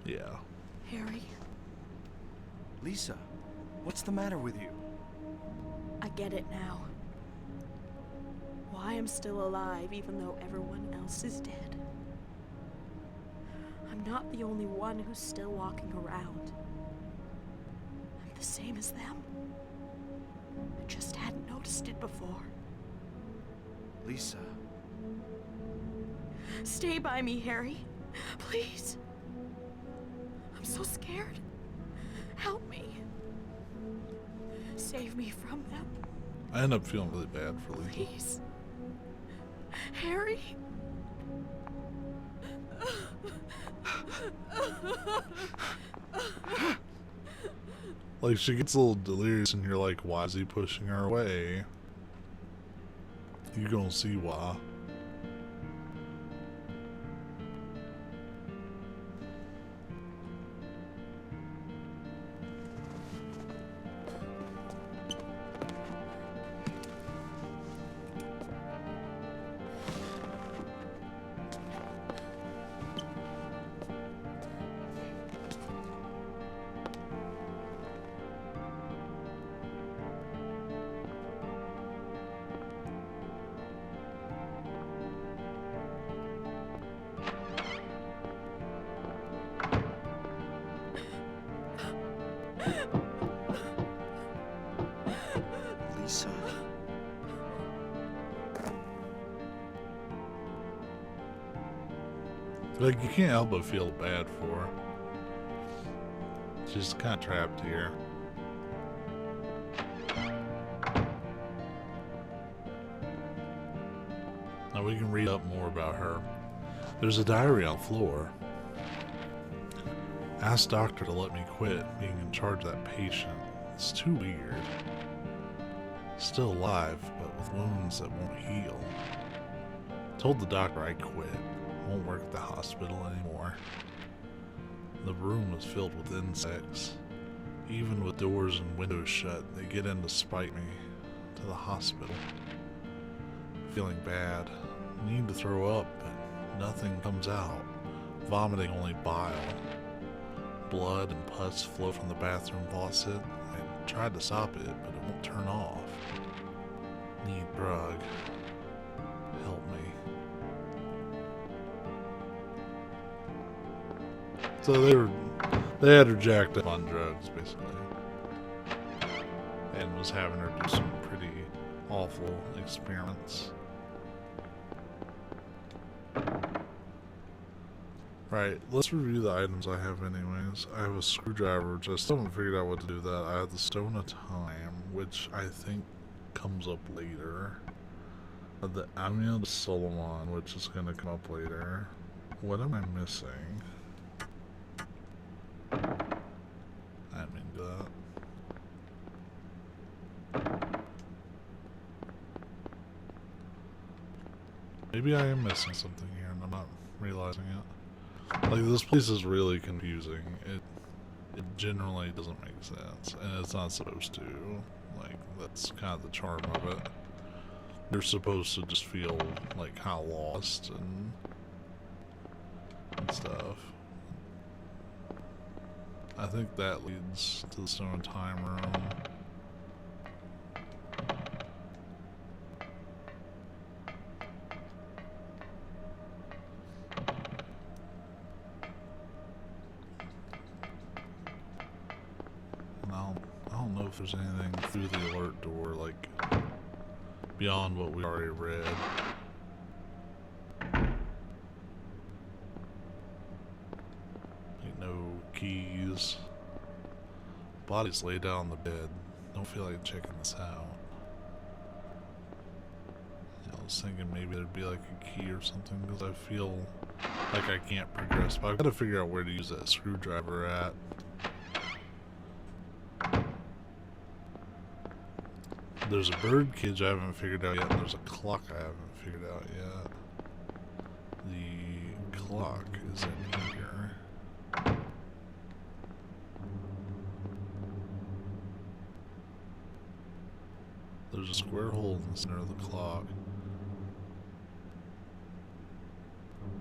Yeah. Harry, Lisa, what's the matter with you? I get it now. Why I am still alive even though everyone else is dead. I'm not the only one who's still walking around. I'm the same as them. I just hadn't noticed it before. Lisa. Stay by me, Harry. Please. I'm so scared. Help me. Save me from them. I end up feeling really bad for Lisa. Please. Harry. Like, she gets a little delirious and you're like, why is he pushing her away? You're gonna see why. Lisa. Like, you can't help but feel bad for her. She's kind of trapped here. Now we can read up more about her. There's a diary on the floor. Asked doctor to let me quit being in charge of that patient. It's too weird. Still alive, but with wounds that won't heal. Told the doctor I quit. Won't work at the hospital anymore. The room is filled with insects. Even with doors and windows shut, they get in to spite me to the hospital. Feeling bad. Need to throw up, but nothing comes out. Vomiting only bile. Blood and pus flow from the bathroom faucet. I tried to stop it, but it won't turn off. Need drug. Help me. So they had her jacked up on drugs, basically. And was having her do some pretty awful experiments. Right, let's review the items I have anyways. I have a screwdriver, which I still haven't figured out what to do with that. I have the Stone of Time, which I think comes up later. The Amulet of Solomon, which is going to come up later. What am I missing? I didn't mean to do that. Maybe I am missing something here and I'm not realizing it. Like, this place is really confusing. It generally doesn't make sense, and it's not supposed to. Like, that's kind of the charm of it. You're supposed to just feel like kind of lost and stuff. I think that leads to the Stone of Time room. I don't know if there's anything through the alert door, like, beyond what we already read. Like, no keys. Body's laid down on the bed. Don't feel like checking this out. I was thinking maybe there'd be like a key or something, because I feel like I can't progress. But I've got to figure out where to use that screwdriver at. There's a bird cage I haven't figured out yet, and there's a clock I haven't figured out yet. The clock is in here. There's a square hole in the center of the clock.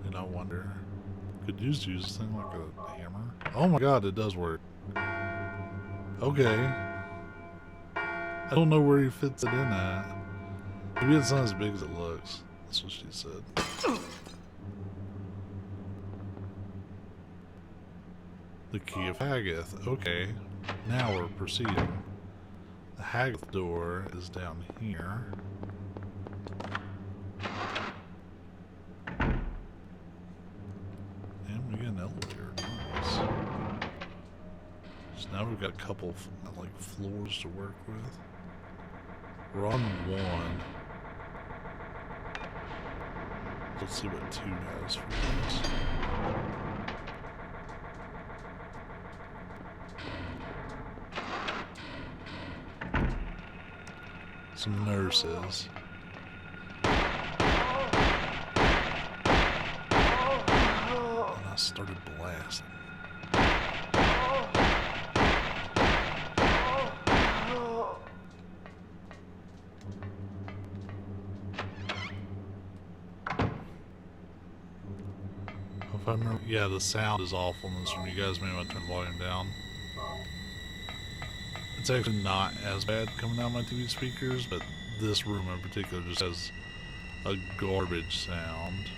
And I wonder, could you use this thing like a hammer? Oh my god, it does work. Okay. I don't know where he fits it in at. Maybe it's not as big as it looks. That's what she said. The key of Haggis. Okay, now we're proceeding. The Haggis door is down here. And we get an elevator. Nice. So now we've got a couple like floors to work with. We're on 1. Let's see what 2 has for us. Some nurses. And I started blasting. If I remember, yeah, the sound is awful in this room. You guys may want to turn the volume down. It's actually not as bad coming out of my TV speakers, but this room in particular just has a garbage sound.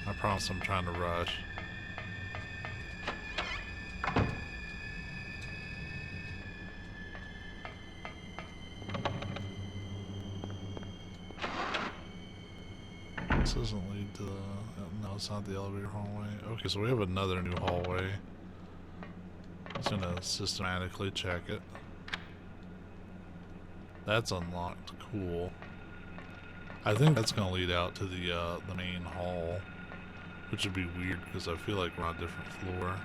I promise I'm trying to rush. This doesn't lead to the... No, it's not the elevator hallway. Okay, so we have another new hallway. It's gonna systematically check it. That's unlocked. Cool. I think that's gonna lead out to the main hall, which would be weird because I feel like we're on a different floor.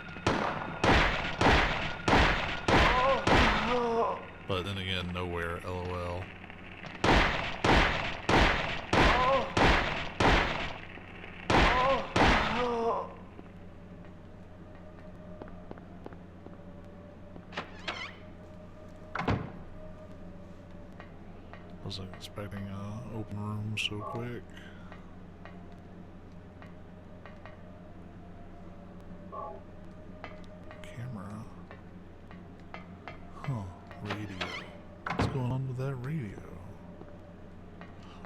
But then again, nowhere. LOL. I wasn't expecting an open room so quick. Camera. Huh. Radio. What's going on with that radio?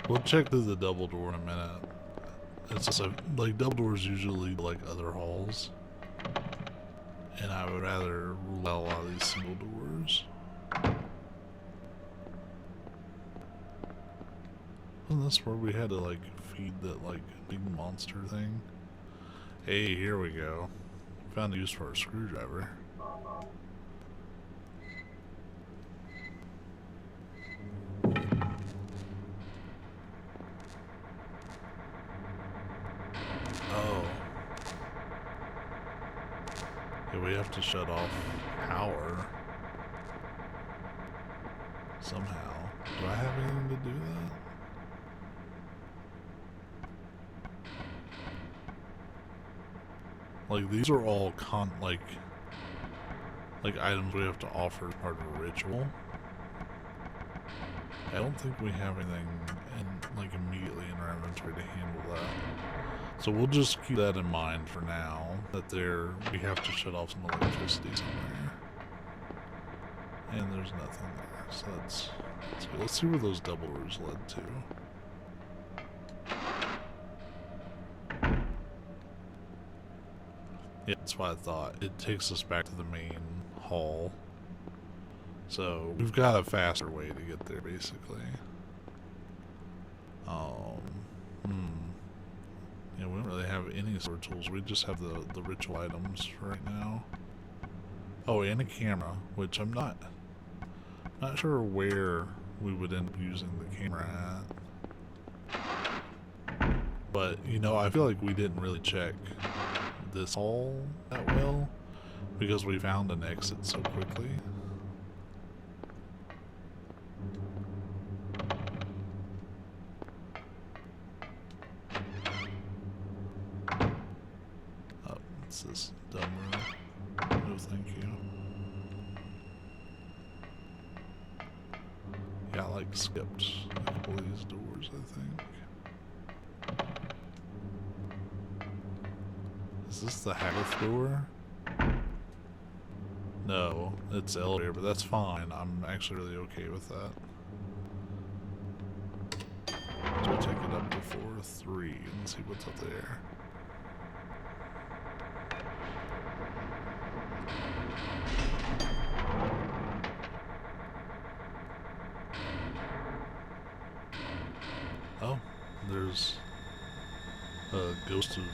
We'll check through the double door in a minute. It's just like double doors usually lead to like other halls. And I would rather rule out a lot of these single doors. And that's where we had to like feed that like big monster thing. Hey, here we go. Found a use for a screwdriver. Oh. Yeah, we have to shut off power. Somehow. Do I have anything to do that? Like, these are all like items we have to offer as part of a ritual. I don't think we have anything like immediately in our inventory to handle that. So we'll just keep that in mind for now, that we have to shut off some electricity somewhere. And there's nothing there, so that's good. Let's see where those double doors led to. Yeah, that's what I thought. It takes us back to the main hall. So, we've got a faster way to get there, basically. Yeah, we don't really have any sort of tools. We just have the ritual items right now. Oh, and a camera, which I'm not sure where we would end up using the camera at. But, you know, I feel like we didn't really check this hall that well because we found an exit so quickly. Oh, it's this dumb room. No, thank you. Yeah, I like skipped a couple of these doors, I think. Is this the Haggis Door? No, it's the elevator, but that's fine. I'm actually really okay with that. So we'll take it up to floor 3 and see what's up there. Oh, there's a ghost of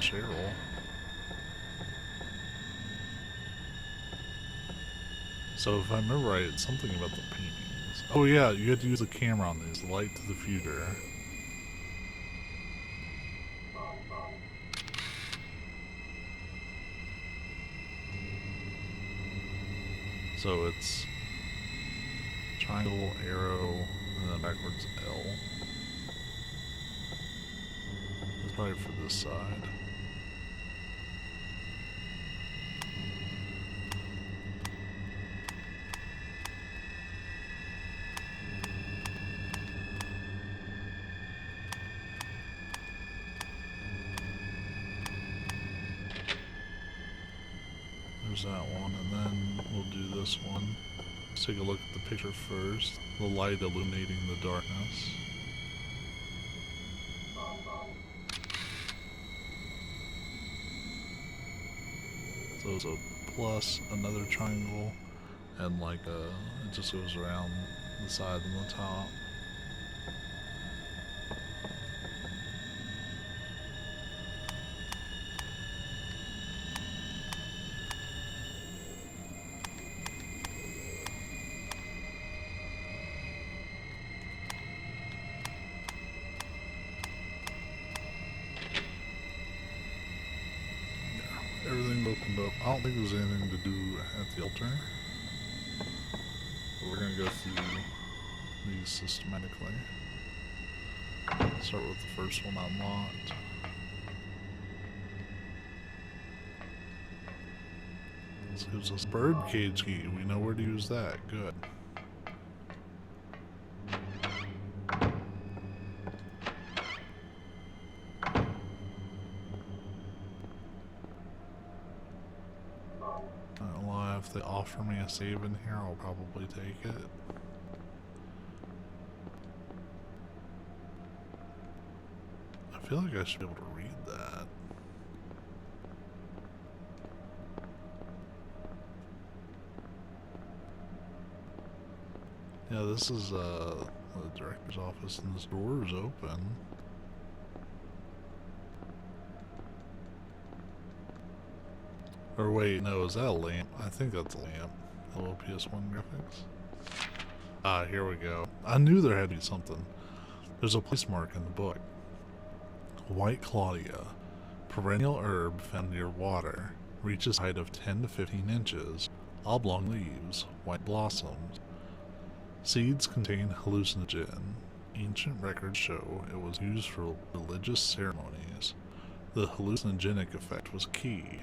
Cheryl. So if I remember right, it's something about the paintings. Oh yeah, you had to use the camera on these, light to the future. So it's triangle, arrow, and then backwards L. It's probably for this side. There's that one, and then we'll do this one. Let's take a look at the picture first. The light illuminating the darkness. So it's a plus, another triangle, and like it just goes around the side and the top. Everything opened up. I don't think there's anything to do at the altar. But we're gonna go through these systematically. Start with the first one unlocked. This gives us birdcage key. We know where to use that. Good. If they offer me a save in here, I'll probably take it. I feel like I should be able to read that. Yeah, this is the director's office, and this door is open. Or wait, no, is that a lamp? I think that's a lamp. Hello, PS1 graphics. Ah, here we go. I knew there had to be something. There's a place mark in the book. White Claudia, perennial herb found near water, reaches height of 10 to 15 inches, oblong leaves, white blossoms. Seeds contain hallucinogen. Ancient records show it was used for religious ceremonies. The hallucinogenic effect was key.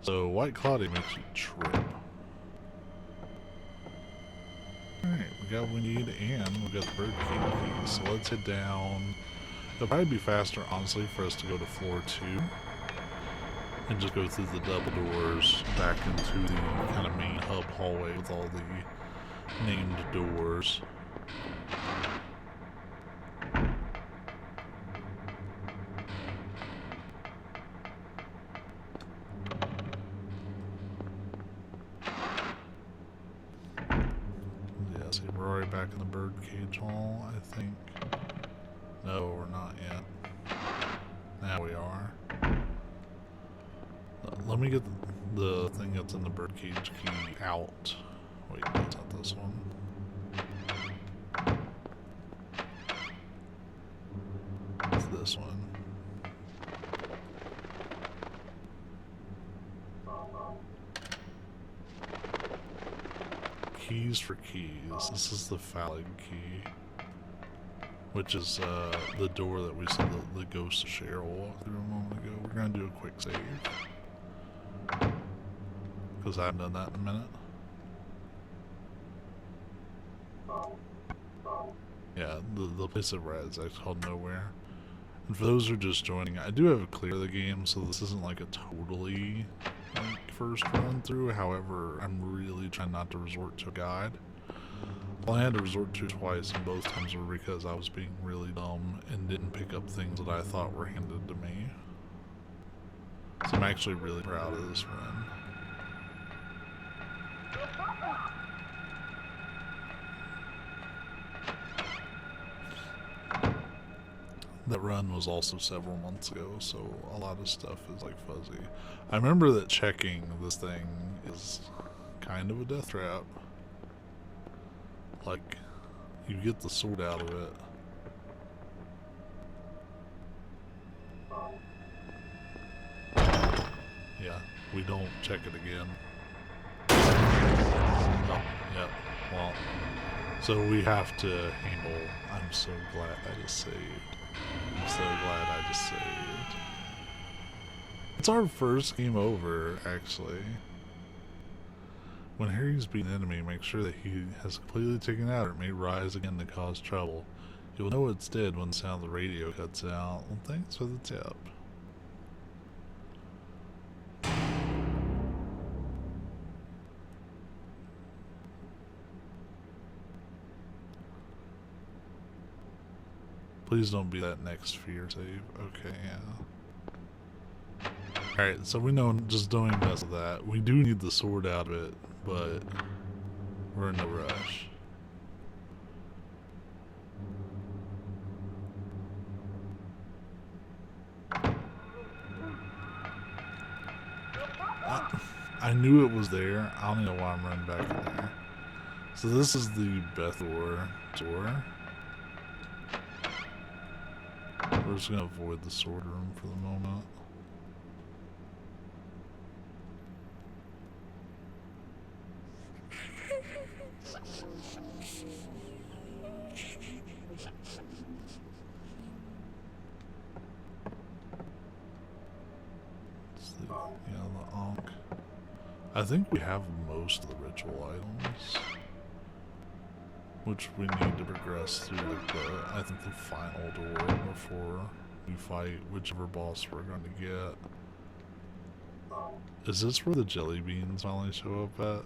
So White Claudia makes you trip. Alright, we got what we need, and we got the birdcage key. So let's head down. It'll probably be faster, honestly, for us to go to floor 2. And just go through the double doors back into the kind of main hub hallway with all the named doors. Back in the birdcage hall, I think. No, we're not yet. Now we are. Let me get the thing that's in the birdcage key out. Wait, it's not this one. It's this one. Keys for keys. This is the phallic key, which is the door that we saw the ghost of Cheryl walk through a moment ago. We're gonna do a quick save because I haven't done that in a minute. Yeah, the place that we're at is actually called Nowhere. And for those who are just joining, I do have a clear of the game, so this isn't like a totally like first run through. However, I'm really trying not to resort to a guide. Well, I had to resort to twice, and both times were because I was being really dumb and didn't pick up things that I thought were handed to me. So I'm actually really proud of this run. That run was also several months ago, so a lot of stuff is like fuzzy. I remember that checking this thing is kind of a death trap. Like, you get the sword out of it. Yeah, we don't check it again. Oh, yeah, well, so we have to handle. I'm so glad I just saved. I'm so glad I just saved. It's our first game over, actually. When Harry's beating an enemy, make sure that he has completely taken out or it may rise again to cause trouble. You'll know it's dead when the sound of the radio cuts out. Well, thanks for the tip. Please don't be that next fear save. Okay, yeah. Alright, so we know just don't even mess with that. We do need the sword out of it, but we're in no rush. I knew it was there. I don't know why I'm running back in there. So this is the Bethor door. We're just gonna avoid the sword room for the moment. The Ankh. I think we have most of the ritual items, which we need to progress through I think the final door before we fight whichever boss we're going to get. Is this where the jelly beans finally show up at?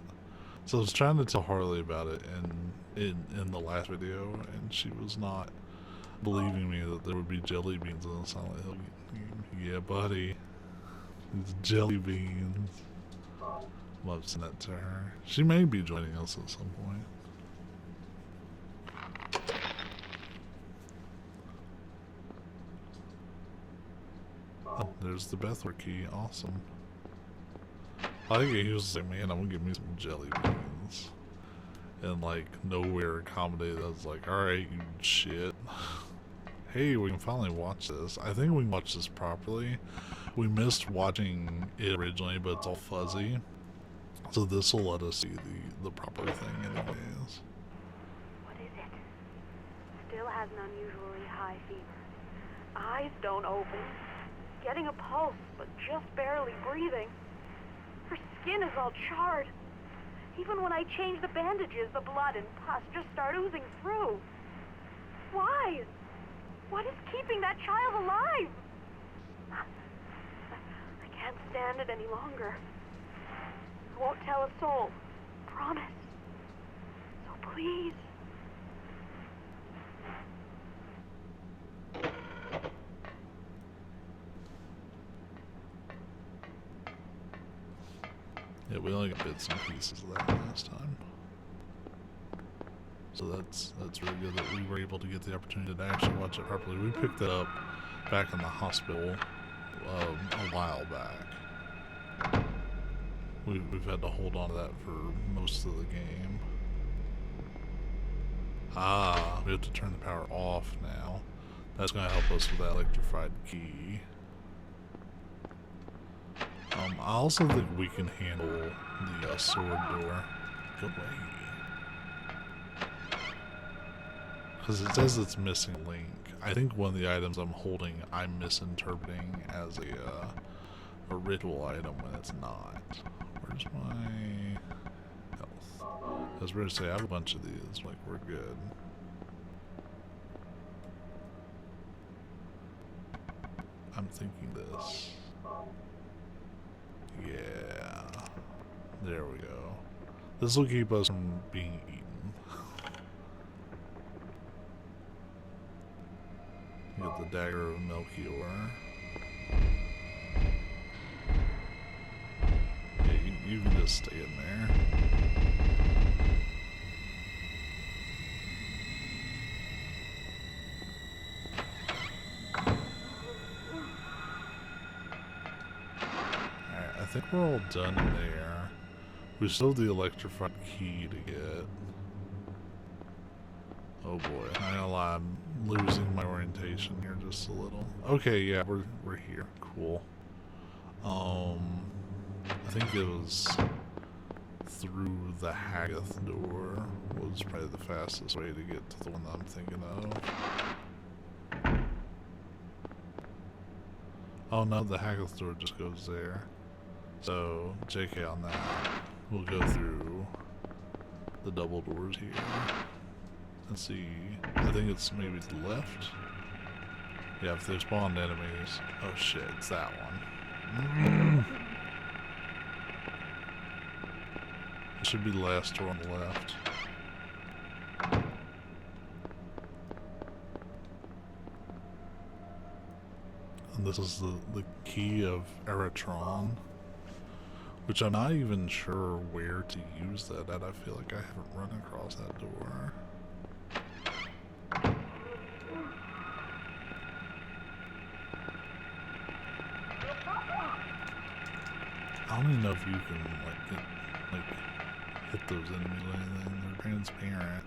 So I was trying to tell Harley about it in the last video, and she was not believing me that there would be jelly beans in the Silent Hill game. Yeah, buddy. These jelly beans. Love sending that to her. She may be joining us at some point. Oh, there's the Bethor key. Awesome. I think he was like, man, I'm gonna give me some jelly beans. And like, nowhere accommodated. I was like, alright, you shit. Hey, we can finally watch this. I think we can watch this properly. We missed watching it originally, but it's all fuzzy. So this will let us see the proper thing anyways. What is it? Still has an unusually high fever. Eyes don't open. Getting a pulse, but just barely breathing. Her skin is all charred. Even when I change the bandages, the blood and pus just start oozing through. Why? What is keeping that child alive? I can't stand it any longer. I won't tell a soul. Promise. So please. Yeah, we only got bits and pieces of that last time. So that's really good that we were able to get the opportunity to actually watch it properly. We picked it up back in the hospital a while back. We've had to hold on to that for most of the game. Ah, we have to turn the power off now. That's going to help us with that electrified key. I also think we can handle the sword door. Go away. Because it says it's missing a link. I think one of the items I'm holding, I'm misinterpreting as a ritual item when it's not. Where's my health? I was ready to say, I have a bunch of these, like, we're good. I'm thinking this. Yeah. There we go. This will keep us from being eaten. Get the dagger of Melchior. Yeah, you can just stay in there. Alright, I think we're all done there. We still have the electrified key to get. Oh boy, I'm not gonna lie, I'm losing my orientation here just a little. Okay, yeah, we're here. Cool. I think it was through the Haggis Door was probably the fastest way to get to the one that I'm thinking of. Oh no, the Haggis Door just goes there. So, JK on that. We'll go through the double doors here. Let's see. I think it's maybe to the left. Yeah, if they spawned enemies. Oh shit, it's that one. It should be the last door on the left. And this is the key of Eritron. Which I'm not even sure where to use that at. I feel like I haven't run across that door. I don't even know if you can hit those enemies or anything. They're transparent.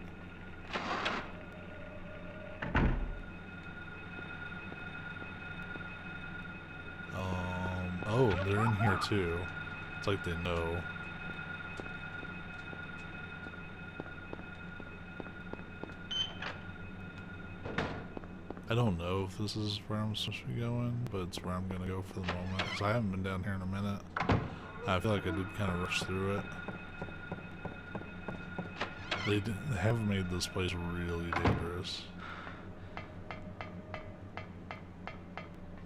Oh, they're in here too. It's like they know. I don't know if this is where I'm supposed to be going, but it's where I'm gonna go for the moment. Because I haven't been down here in a minute. I feel like I did kind of rush through it. They have made this place really dangerous.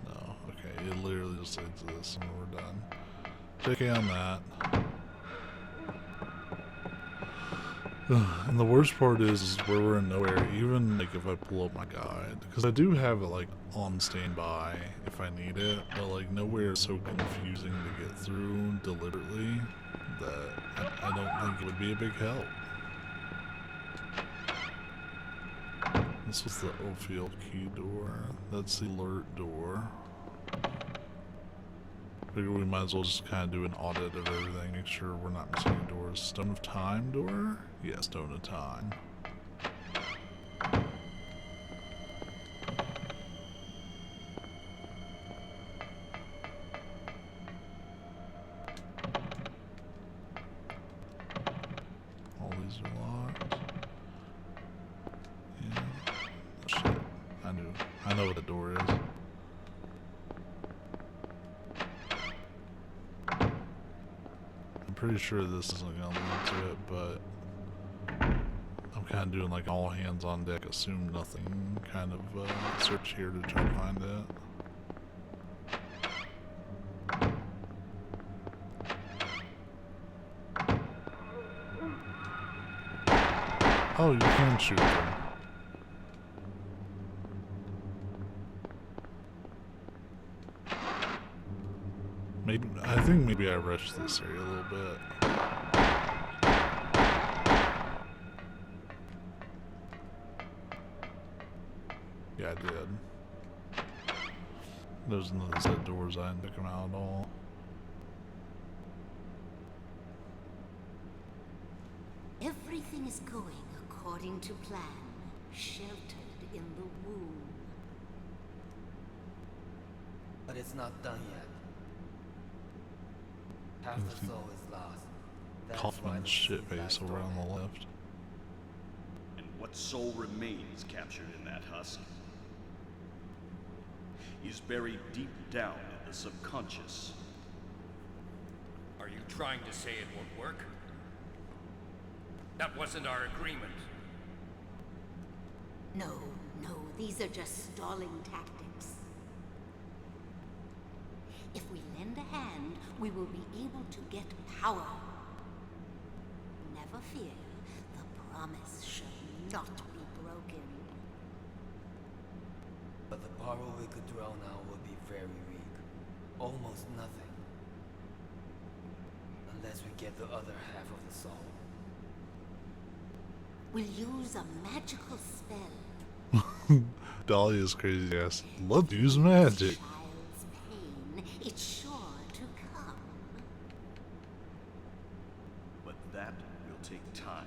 No, okay, it literally just leads to this and we're done. JK on that. And the worst part is where we're in nowhere, even like if I pull up my guide, because I do have it like on standby if I need it, but like nowhere is so confusing to get through deliberately that I don't think it would be a big help. This was the Ophel key door. That's the alert door. Figure we might as well just kind of do an audit of everything, make sure we're not missing any doors. Stone of Time door? Yeah, Stone of Time. All these are locked. Yeah. Oh, shit. I know what the door is. Pretty sure this isn't gonna lead to it, but I'm kind of doing like all hands on deck, assume nothing kind of search here to try to find it. Oh, you can shoot them. Maybe, I think maybe I rushed this area a little bit. Yeah, I did. Those are the set doors, I didn't pick them out at all. Everything is going according to plan, sheltered in the womb. But it's not done yet. Half the soul is lost. That's why Kaufman's the shitface seaside over on the torment. left. And what soul remains captured in that husk is buried deep down in the subconscious. Are you trying to say it won't work? That wasn't our agreement. No, these are just stalling tactics. If we lend a hand, we will be able to get power. fear. The promise shall not be broken. But the power we could draw now would be very weak. Almost nothing. Unless we get the other half of the soul. We'll use a magical spell. Dahlia's crazy ass. Let's use magic. Child's pain, it's sure to come. But that will take time.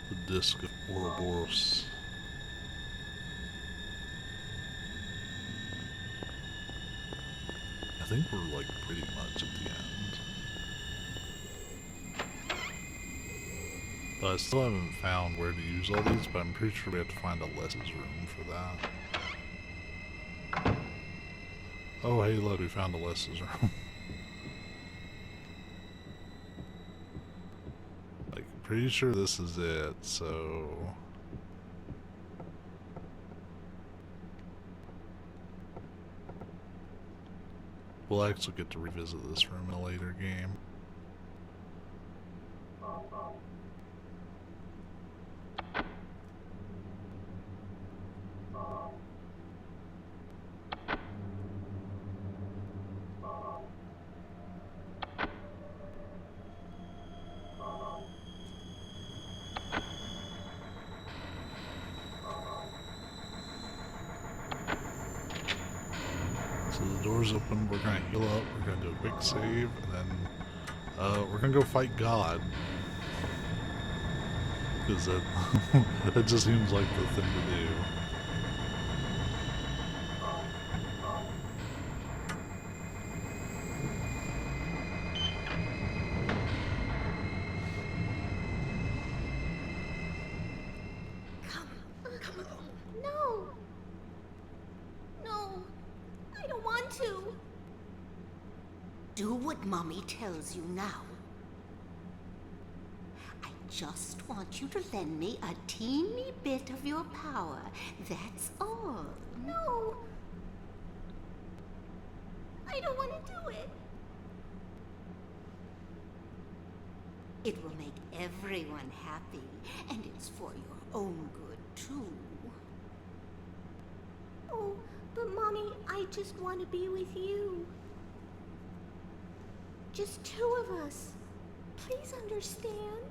The Disc of Ouroboros. I think we're like pretty much at the end. But I still haven't found where to use all these, but I'm pretty sure we have to find a lessons room for that. Oh hey look, we found a lessons room. Like, pretty sure this is it, so... We'll actually get to revisit this room in a later game. So the door's open, we're gonna heal up, we're gonna do a quick save, and then we're gonna go fight God. Because that just seems like the thing to do. Come on. No. No. I don't want to. Do what Mommy tells you now. I just want you to lend me a teeny bit of your power. That's all. No. I don't want to do it. It will make everyone happy, and it's for your own good, too. Oh, but Mommy, I just want to be with you. Just two of us. Please understand.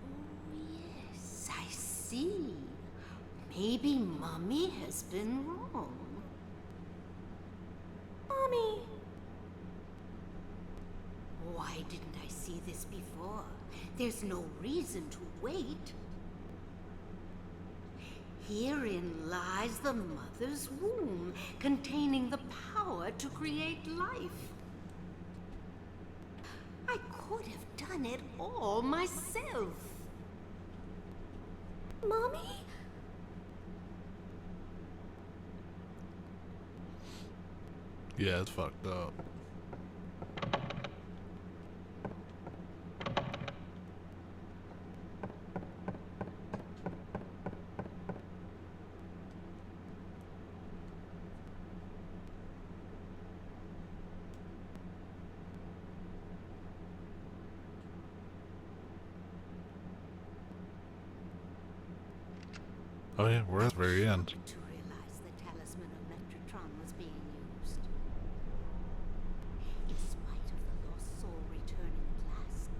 Oh, yes, I see. Maybe Mommy has been wrong. Mommy! Why didn't I see this before? There's no reason to wait. Herein lies the mother's womb, containing the power to create life. I could have done it all myself. Mommy? Yeah, it's fucked up. Oh yeah, we're at the very end. To realize the talisman of Metatron was being used. In spite of the lost soul returning at last.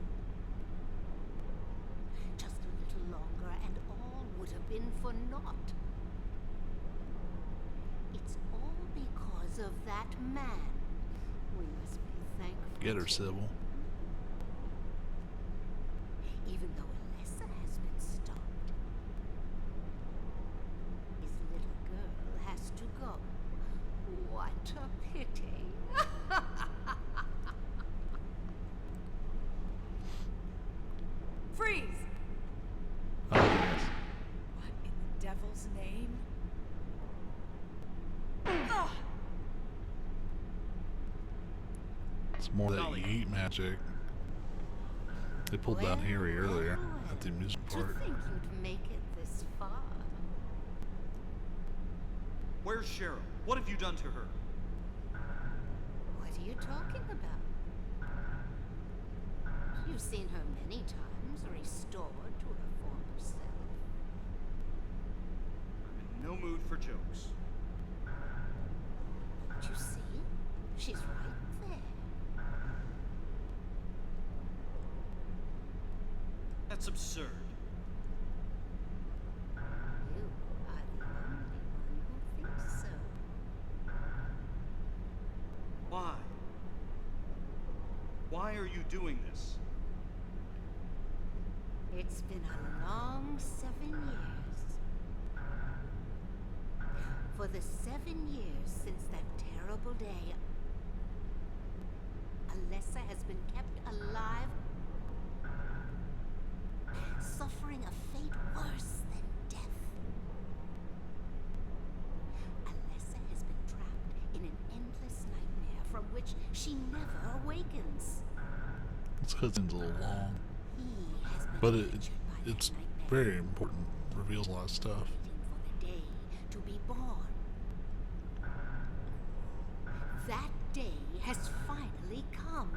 Just a little longer and all would have been for naught. It's all because of that man. We must be thankful. Get her, Sybil. Even though Alessa has been stopped. His little girl has to go. What a pity. Freeze! Oh, yes. What in the devil's name? Ugh! It's more that you eat magic. They pulled down Harry earlier at the amusement To park. think you'd make it this far. Where's Cheryl? What have you done to her? What are you talking about? You've seen her many times, restored to her former self. I'm in no mood for jokes. Don't you see? She's right there. That's absurd. You are the only one who thinks so. Why? Why are you doing this? It's been a long 7 years. For the 7 years since that terrible day, Alessa has been kept alive, suffering a fate worse than death. Alessa has been trapped in an endless nightmare from which she never awakens. It's because it's a little long, He has been but tortured by it's that nightmare, very important. Reveals a lot of stuff. waiting for the day to be born. That day has finally come.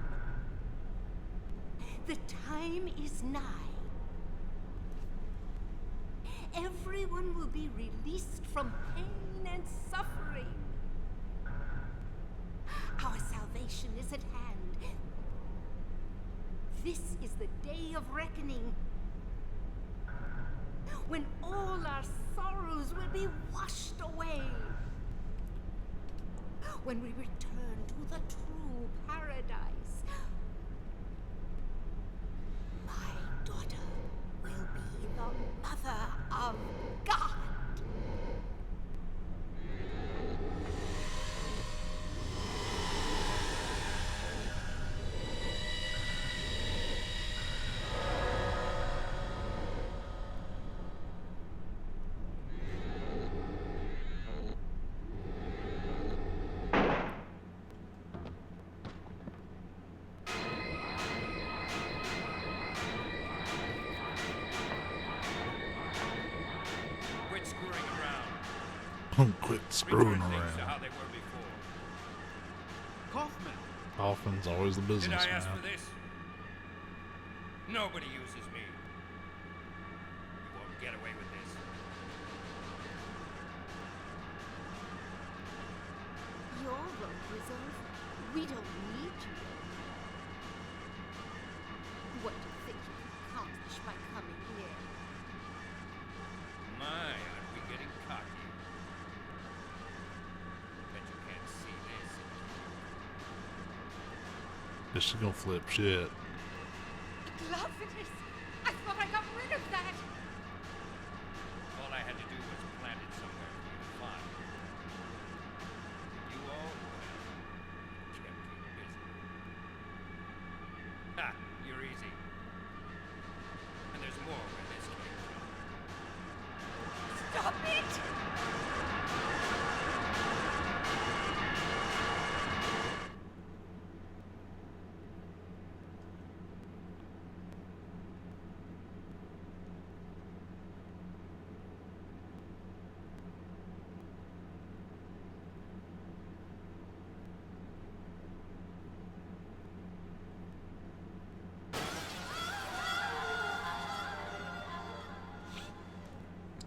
The time is nigh. Everyone will be released from pain and suffering. Our salvation is at hand. This is the day of reckoning, when all our sorrows will be washed away. When we return to the true paradise, my daughter will be the mother of God. Quit screwing around. Quit screwing Return things to around. how they were before. Kaufman! Dolphin's always the Did I businessman. ask for this? Nobody uses me. You won't get away with this. Your road is over. We don't need you. What do you think you can accomplish by coming here? My, aren't we getting cocky? Bet you can't see this. This is gonna flip shit. Gluttonous! I thought I got rid of that! All I had to do was plant it somewhere for you to find. You all kept me busy. Ha! You're easy. And there's more where this came from. Stop it!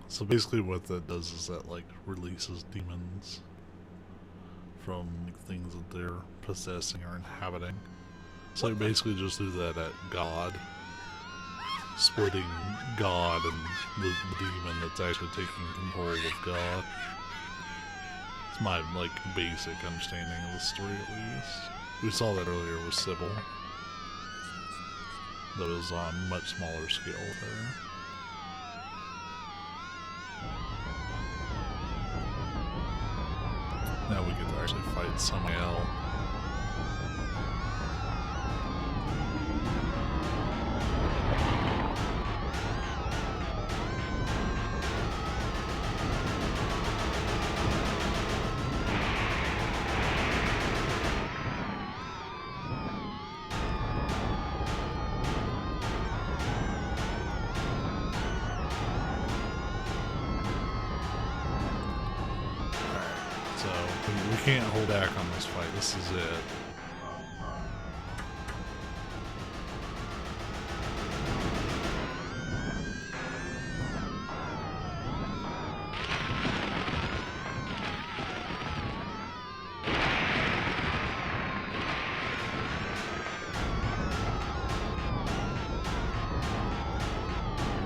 So basically what that does is that like releases demons from things that they're possessing or inhabiting. So you basically just do that at God. Splitting God and the demon that's actually taking control of God. It's my like basic understanding of the story at least. We saw that earlier with Sybil. That was on a much smaller scale there. Now we get to actually fight Samael. can't hold back on this fight. This is it.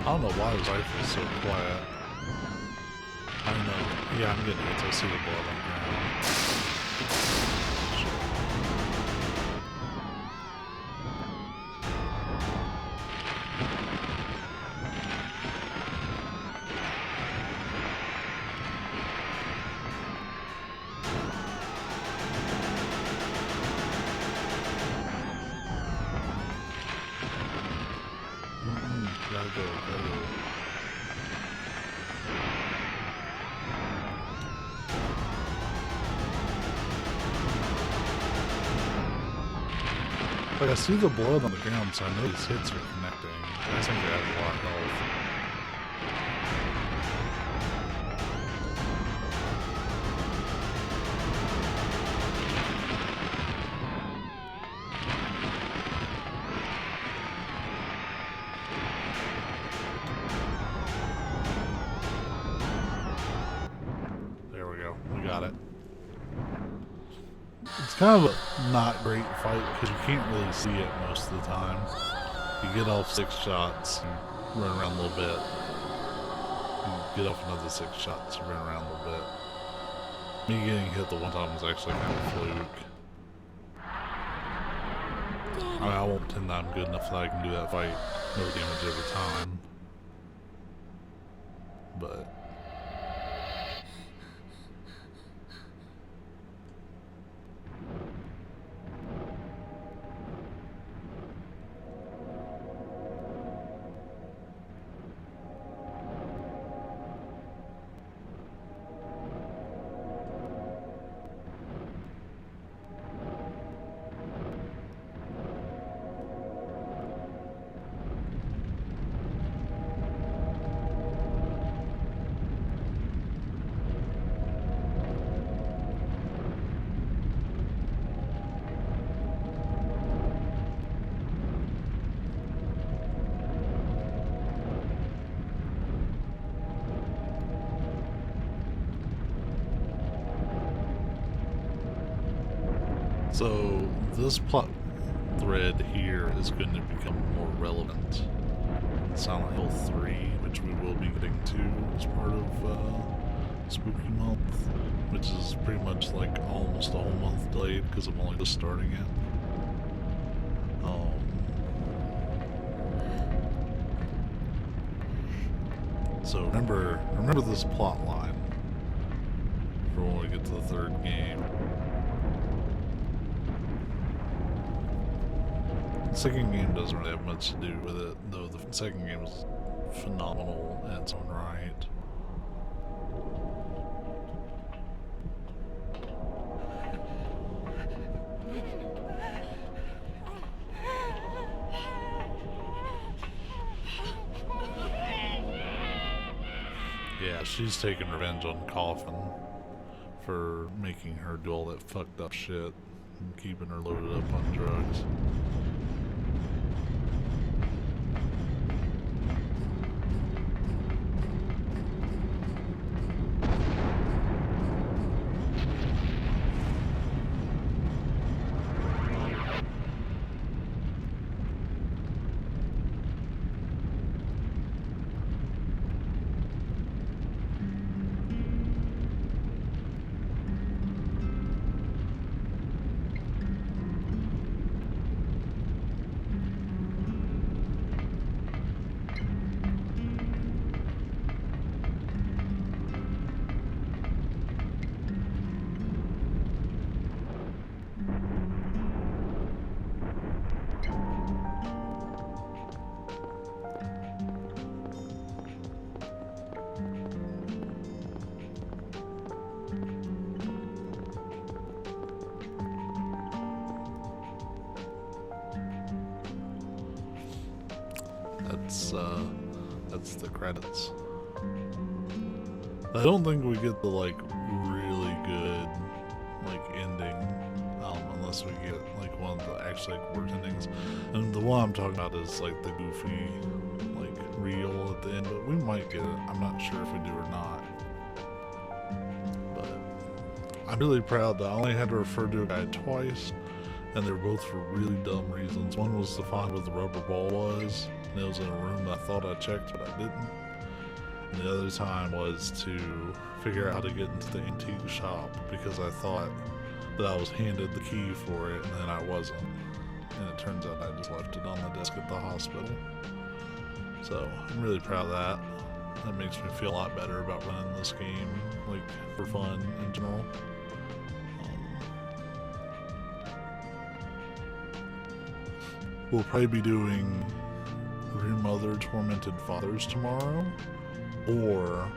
I don't know why his rifle's so quiet. I don't know. Yeah, I'm getting hits. I see the blood on the ground. Gotta go, gotta go. Like, I see the blood on the ground, so I know these hits are connecting. I think they have a lot of health. There we go. We got it. It's kind of a not great fight because you can't really see it most of the time. You get off 6 shots, you run around a little bit. You get off another 6 shots, you run around a little bit. Me getting hit the one time was actually kind of a fluke. I mean, I won't pretend that I'm good enough that I can do that fight no damage every time. But so this plot thread here is going to become more relevant in Silent Hill 3, which we will be getting to as part of Spooky Month, which is pretty much like almost a whole month delayed because I'm only just starting it. So remember this plot line for when we get to the 3rd game. The 2nd game doesn't really have much to do with it, though the 2nd game is phenomenal in its own right. Yeah, she's taking revenge on Coffin for making her do all that fucked up shit and keeping her loaded up on drugs. That's the credits. I don't think we get the like really good like ending, unless we get like one of the actually like worst endings. And the one I'm talking about is like the goofy like reel at the end, but we might get it. I'm not sure if we do or not. But I'm really proud that I only had to refer to a guy twice, and they're both for really dumb reasons. One was to find where the rubber ball was, and it was in a room that I thought I checked, but I didn't. And the other time was to figure out how to get into the antique shop, because I thought that I was handed the key for it, and then I wasn't. And it turns out I just left it on the desk at the hospital. So I'm really proud of that. That makes me feel a lot better about running this game, like, for fun in general. We'll probably be doing Real Mother Tormented Fathers tomorrow, or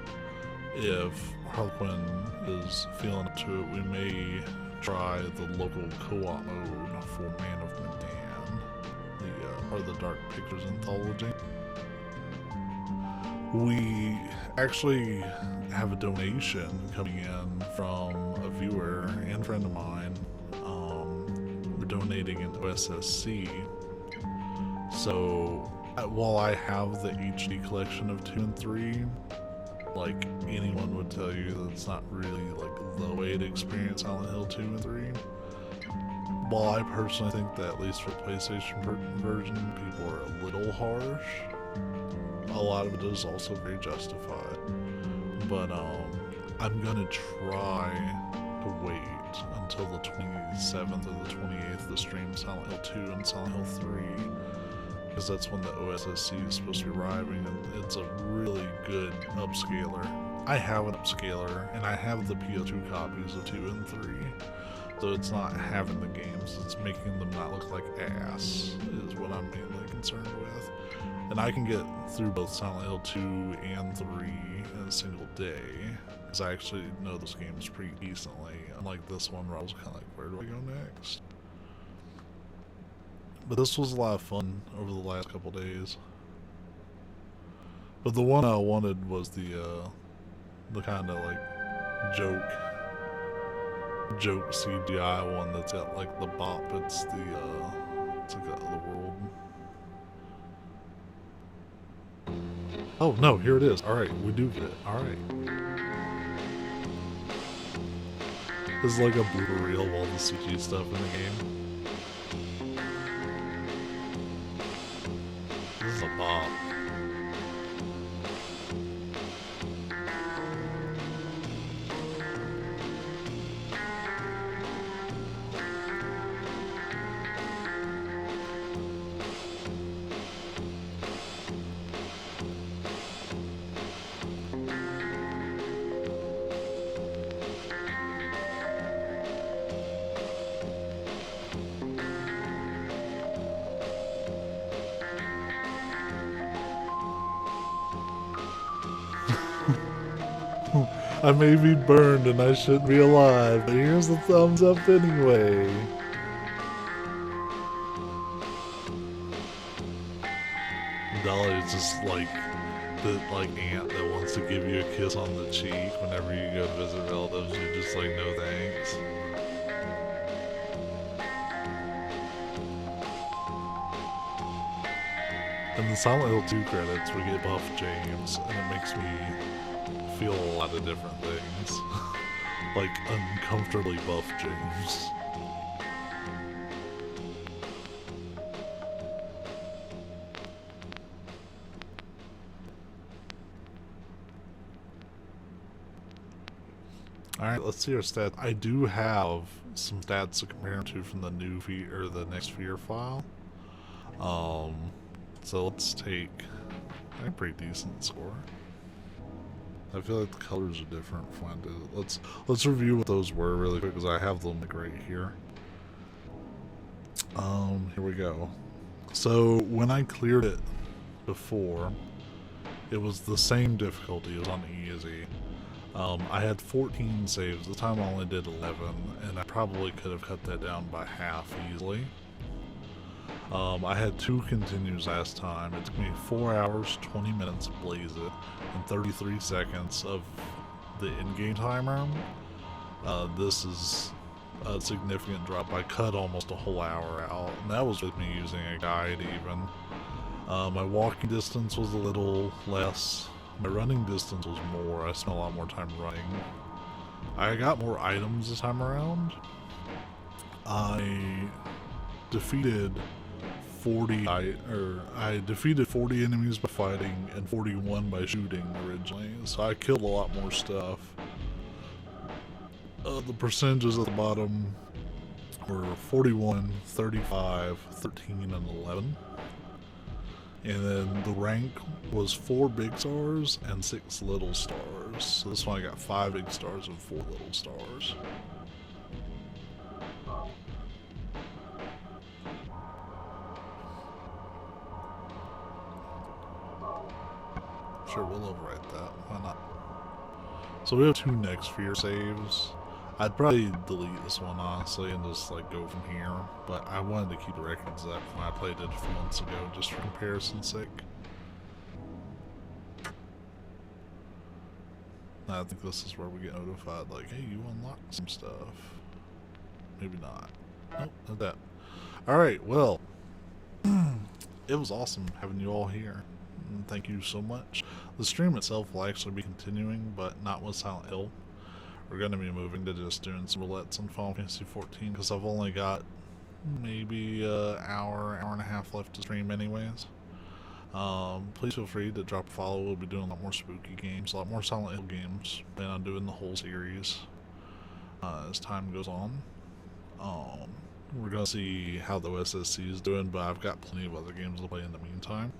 if Harlequin is feeling up to it, we may try the local co-op mode for Man of Medan, or the Dark Pictures Anthology. We actually have a donation coming in from a viewer and friend of mine. We're donating an OSSC. So while I have the HD collection of 2 and 3, like, anyone would tell you that it's not really like the way to experience Silent Hill 2 and 3. While I personally think that, at least for the PlayStation version, people are a little harsh, a lot of it is also very justified. But I'm gonna try to wait until the 27th or the 28th to stream Silent Hill 2 and Silent Hill 3, because that's when the OSSC is supposed to be arriving, and it's a really good upscaler. I have an upscaler, and I have the PS2 copies of 2 and 3, so it's not having the games, it's making them not look like ass, is what I'm mainly concerned with. And I can get through both Silent Hill 2 and 3 in a single day, because I actually know those games pretty decently, unlike this one where I was kind of like, where do I go next? But this was a lot of fun over the last couple days. But the one I wanted was the kind of like joke CGI one that's got like the bop. It's the it's like the other world. Oh no, here it is. All right, we do get it. All right. This is like a blooper reel of all the CG stuff in the game. This is a bop. I may be burned and I shouldn't be alive, but here's the thumbs up anyway. Dolly is just like the aunt that wants to give you a kiss on the cheek whenever you go to visit relatives. You're just like, no thanks. In the Silent Hill 2 credits, we get Buff James, and it makes me feel a lot of different things. Like uncomfortably Buff James. Alright, let's see our stats. I do have some stats to compare to from the new fear, or the next fear file. So let's take a pretty decent score. I feel like the colors are different from when I did it. Let's review what those were really quick, because I have them like right here. Here we go. So when I cleared it before, it was the same difficulty. It was on easy. I had 14 saves. This time I only did 11, and I probably could have cut that down by half easily. I had 2 continues last time. It took me 4 hours, 20 minutes to blaze it, and 33 seconds of the in-game timer. This is a significant drop. I cut almost a whole hour out, and that was with me using a guide even. My walking distance was a little less. My running distance was more. I spent a lot more time running. I got more items this time around. I defeated 40 enemies by fighting and 41 by shooting originally, so I killed a lot more stuff. The percentages at the bottom were 41, 35, 13, and 11. And then the rank was 4 big stars and 6 little stars. So this one I got 5 big stars and 4 little stars. Sure, we'll overwrite that. Why not? So we have 2 next fear saves. I'd probably delete this one honestly and just like go from here, but I wanted to keep the records up when I played it a few months ago just for comparison's sake. I think this is where we get notified like, hey, you unlocked some stuff. Maybe not. Nope, not that. Alright, well, it was awesome having you all here. And thank you so much. The stream itself will actually be continuing, but not with Silent Hill. We're going to be moving to just doing some roulettes on Final Fantasy 14 because I've only got maybe an hour and a half left to stream anyways. Please feel free to drop a follow. We'll be doing a lot more spooky games, a lot more Silent Hill games. Plan on doing the whole series as time goes on. We're going to see how the OSSC is doing, but I've got plenty of other games to play in the meantime.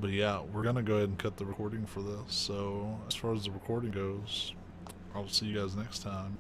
But yeah, we're gonna go ahead and cut the recording for this. So as far as the recording goes, I'll see you guys next time.